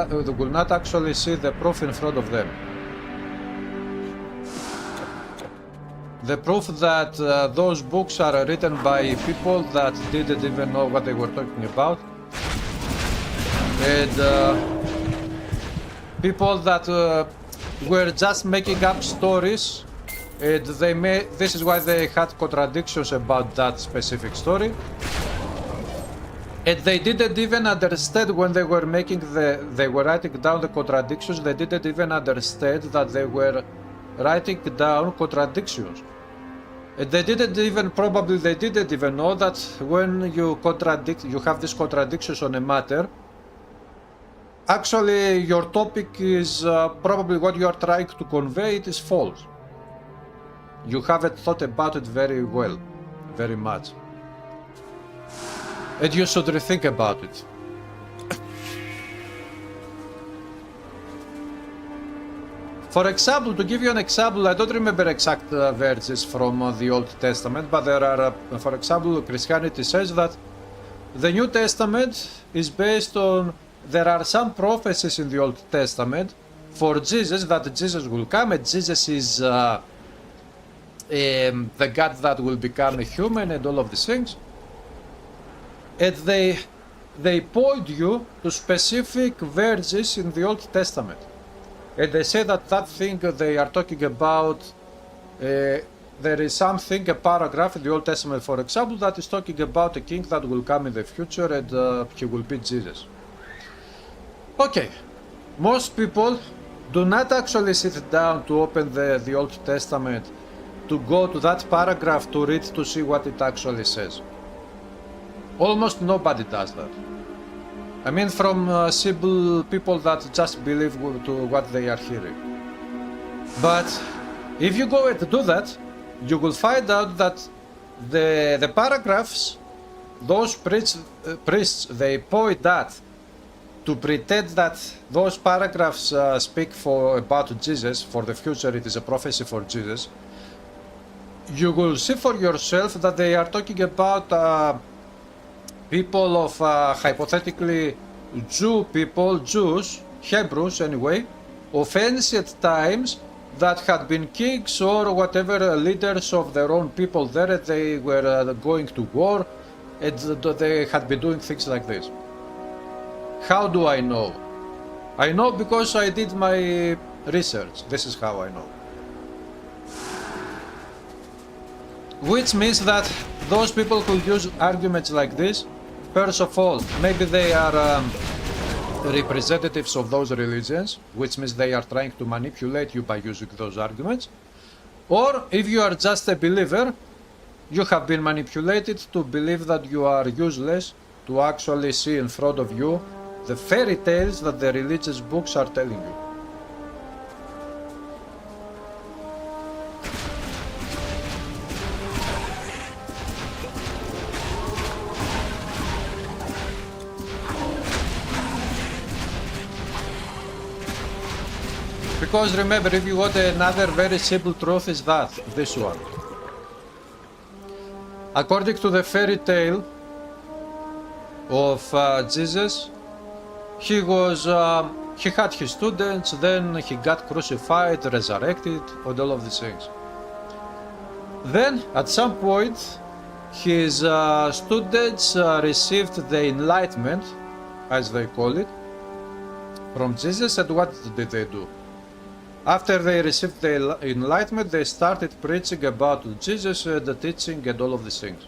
actually see the proof in front of them. The proof that those books are written by people that didn't even know what they were talking about, and people that were just making up stories, and this is why they had contradictions about that specific story, and they didn't even understand when they were writing down the contradictions. They didn't even understand that they were writing down contradictions. And they didn't even know that when you have these contradictions on a matter, actually your topic is probably what you are trying to convey, it is false. You haven't thought about it very well, very much. And you should rethink about it. For example, to give you an example, I don't remember exact verses from the Old Testament, but there are, for example, Christianity says that the New Testament is based on, there are some prophecies in the Old Testament for Jesus, that Jesus will come, and Jesus is the God that will become a human and all of these things. And they point you to specific verses in the Old Testament. And they say that thing they are talking about, there is something, a paragraph in the Old Testament, for example, that is talking about a king that will come in the future and he will be Jesus. Okay, most people do not actually sit down to open the Old Testament to go to that paragraph to read to see what it actually says. Almost nobody does that. I mean, from simple people that just believe to what they are hearing. But if you go and do that, you will find out that the paragraphs, those priests, they point that to pretend that those paragraphs speak about Jesus, for the future it is a prophecy for Jesus. You will see for yourself that they are talking about people of hypothetically Jews, Hebrews anyway, of ancient times that had been kings or whatever leaders of their own people there, and they were going to war, and they had been doing things like this. How do I know? I know because I did my research. This is how I know. Which means that those people who use arguments like this, first of all, maybe they are representatives of those religions, which means they are trying to manipulate you by using those arguments. Or if you are just a believer, you have been manipulated to believe that you are useless, to actually see in front of you the fairy tales that the religious books are telling you. Because remember, if you want another very simple truth, is that this one. According to the fairy tale of Jesus, he had his students, then he got crucified, resurrected, and all of these things. Then, at some point, his students received the enlightenment, as they call it, from Jesus, and what did they do? After they received the enlightenment, they started preaching about Jesus and the teaching and all of these things.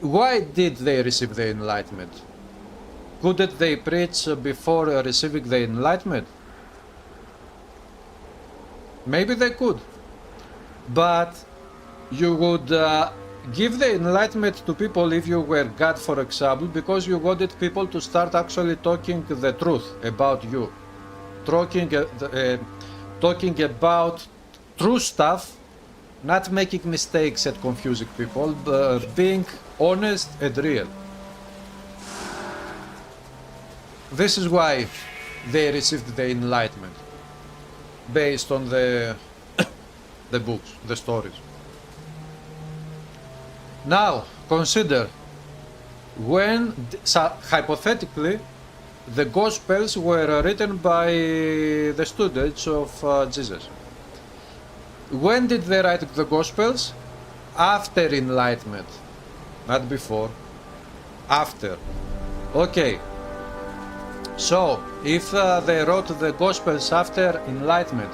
Why did they receive the enlightenment? Couldn't they preach before receiving the enlightenment? Maybe they could. But you would give the enlightenment to people if you were God, for example, because you wanted people to start actually talking the truth about you. Talking about true stuff, not making mistakes and confusing people, being honest and real. This is why they received the Enlightenment, based on the books, the stories. Now, consider when, hypothetically, the Gospels were written by the students of Jesus. When did they write the Gospels? After Enlightenment, not before. After. Okay. So, if they wrote the Gospels after Enlightenment,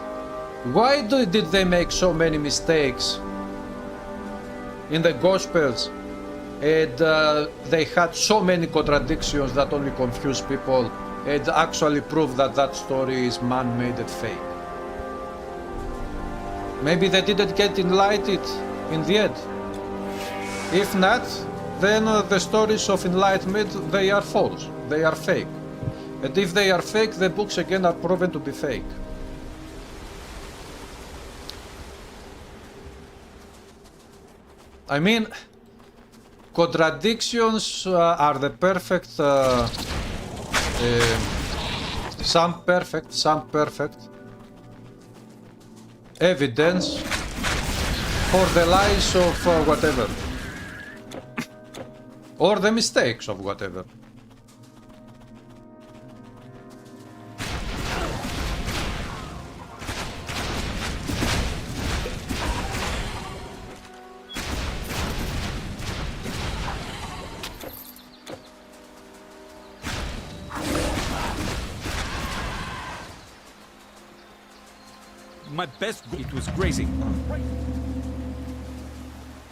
why did they make so many mistakes in the Gospels, and they had so many contradictions that only confuse people and actually prove that that story is man-made and fake? Maybe they didn't get enlightened in the end. If not, then the stories of enlightenment, they are false, they are fake. And if they are fake, the books again are proven to be fake. I mean, contradictions are the perfect, some perfect evidence for the lies of whatever, or the mistakes of whatever. My best, it was grazing.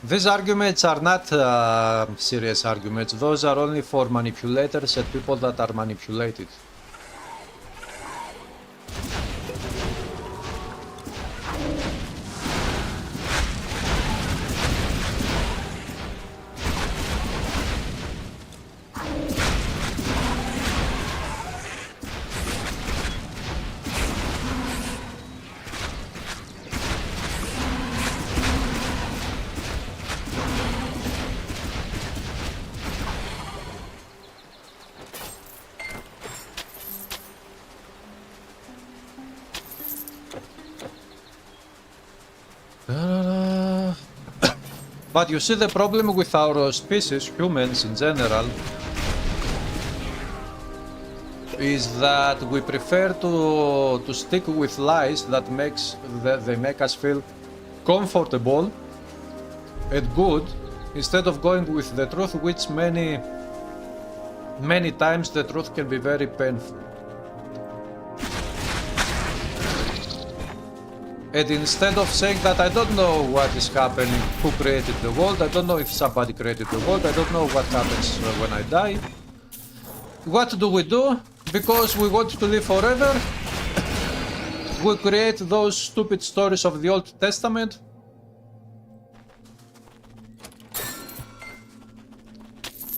These arguments are not serious arguments. Those are only for manipulators and people that are manipulated. But you see, the problem with our species, humans in general, is that we prefer to stick with lies that they make us feel comfortable and good, instead of going with the truth, which many times the truth can be very painful. And instead of saying that I don't know what is happening, who created the world, I don't know if somebody created the world, I don't know what happens when I die, what do? Because we want to live forever, we create those stupid stories of the Old Testament.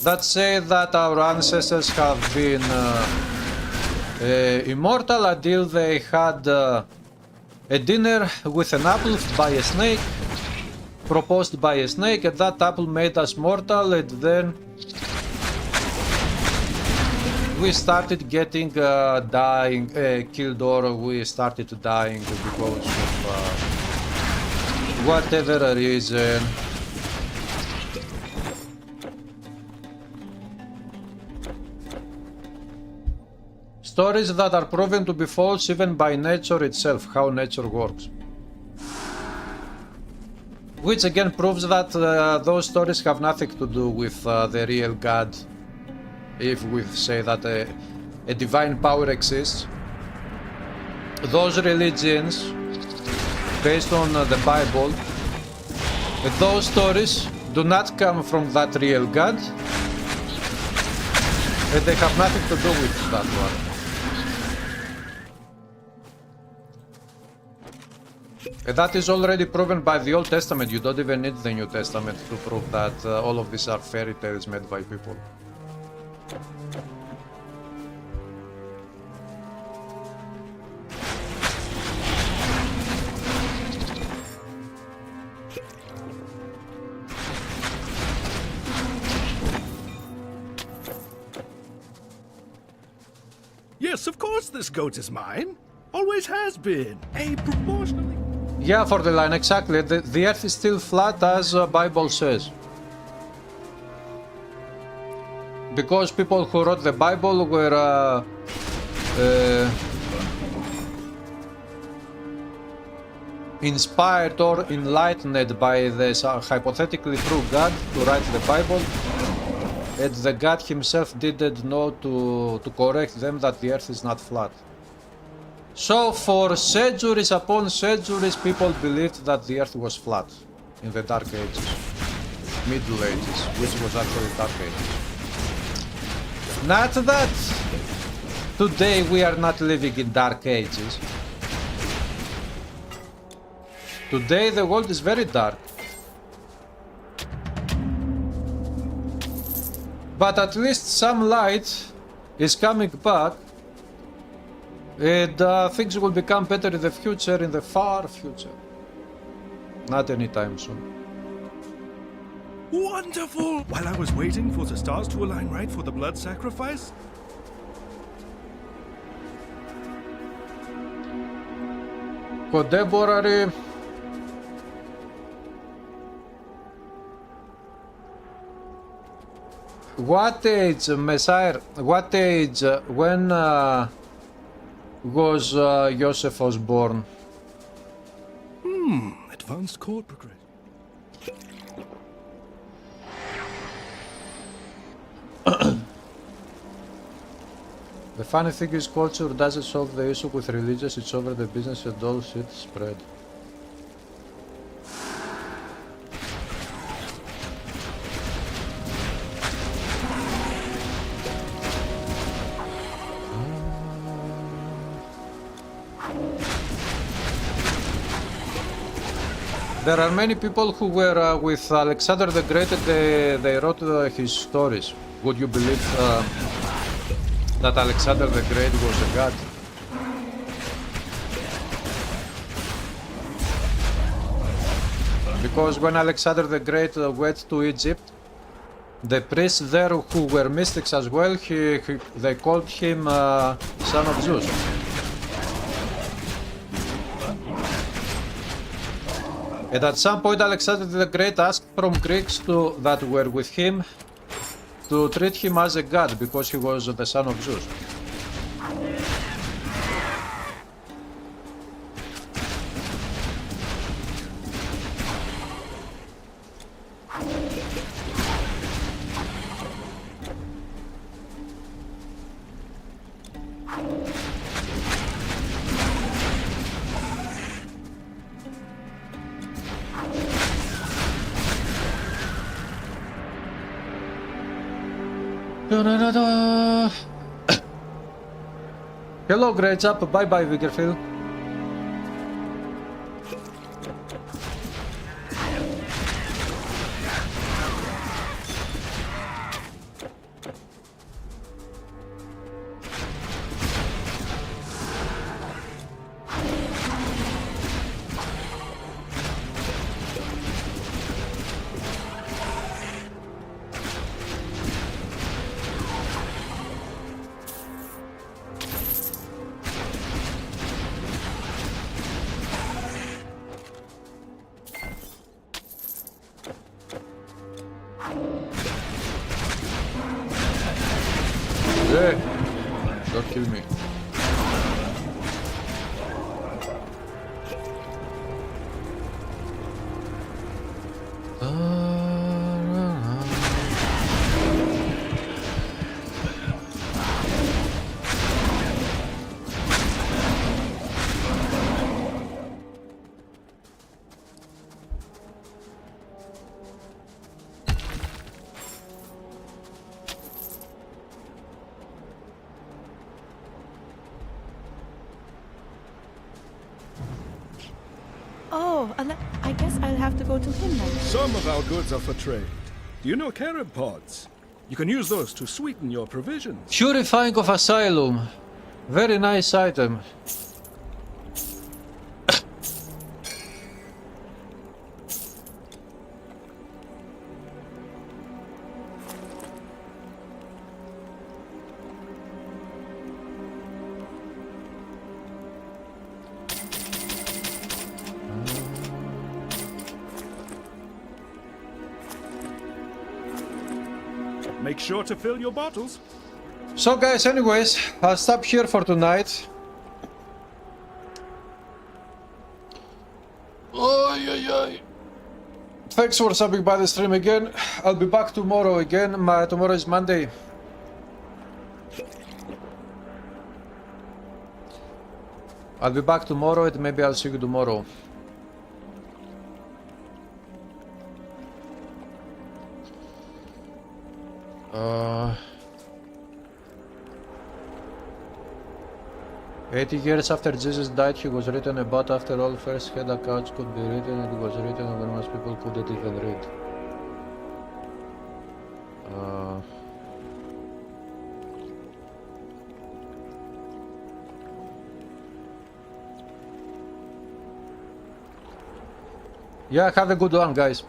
That say that our ancestors have been immortal until they had a dinner with an apple by a snake, proposed by a snake, and that apple made us mortal, and then we started getting killed, or we started dying because of whatever reason. Stories that are proven to be false even by nature itself, how nature works. Which again proves that those stories have nothing to do with the real God. If we say that a divine power exists, those religions based on the Bible, those stories do not come from that real God, and they have nothing to do with that one. And that is already proven by the Old Testament. You don't even need the New Testament to prove that all of these are fairy tales made by people. Yes, of course this goat is mine. Always has been. A proportionally... Yeah, for the line, exactly. The Earth is still flat, as Bible says. Because people who wrote the Bible were inspired or enlightened by this hypothetically true God to write the Bible, and the God himself didn't know to correct them that the Earth is not flat. So for centuries upon centuries, people believed that the Earth was flat in the Dark Ages, Middle Ages, which was actually Dark Ages. Not that today we are not living in Dark Ages. Today the world is very dark. But at least some light is coming back, and things will become better in the future, in the far future. Not anytime soon. Wonderful! While I was waiting for the stars to align right for the blood sacrifice, Contemporary. What age, Messiah? What age? When was Joseph was born? advanced chord progression. The funny thing is, culture doesn't solve the issue with religious, it's over the business and all shit spread. There are many people who were with Alexander the Great and they wrote his stories. Would you believe that Alexander the Great was a god? Because when Alexander the Great went to Egypt, the priests there who were mystics as well, they called him son of Zeus. And at some point Alexander the Great asked from Greeks that were with him to treat him as a god because he was the son of Zeus. Hello, Great Up. Bye bye, Vigorfield. Hey, don't kill me. Oh, I guess I'll have to go to him then. Some of our goods are for trade. Do you know carob pods? You can use those to sweeten your provisions. Purifying of Asylum. Very nice item. Make sure to fill your bottles. So guys, anyways, I'll stop here for tonight. Thanks for stopping by the stream again. I'll be back tomorrow again. Tomorrow is Monday. I'll be back tomorrow and maybe I'll see you tomorrow. Uh... 80 years after Jesus died, he was written about. After all, first head accounts could be written, and it was written over most people couldn't even read. Yeah, have a good one, guys.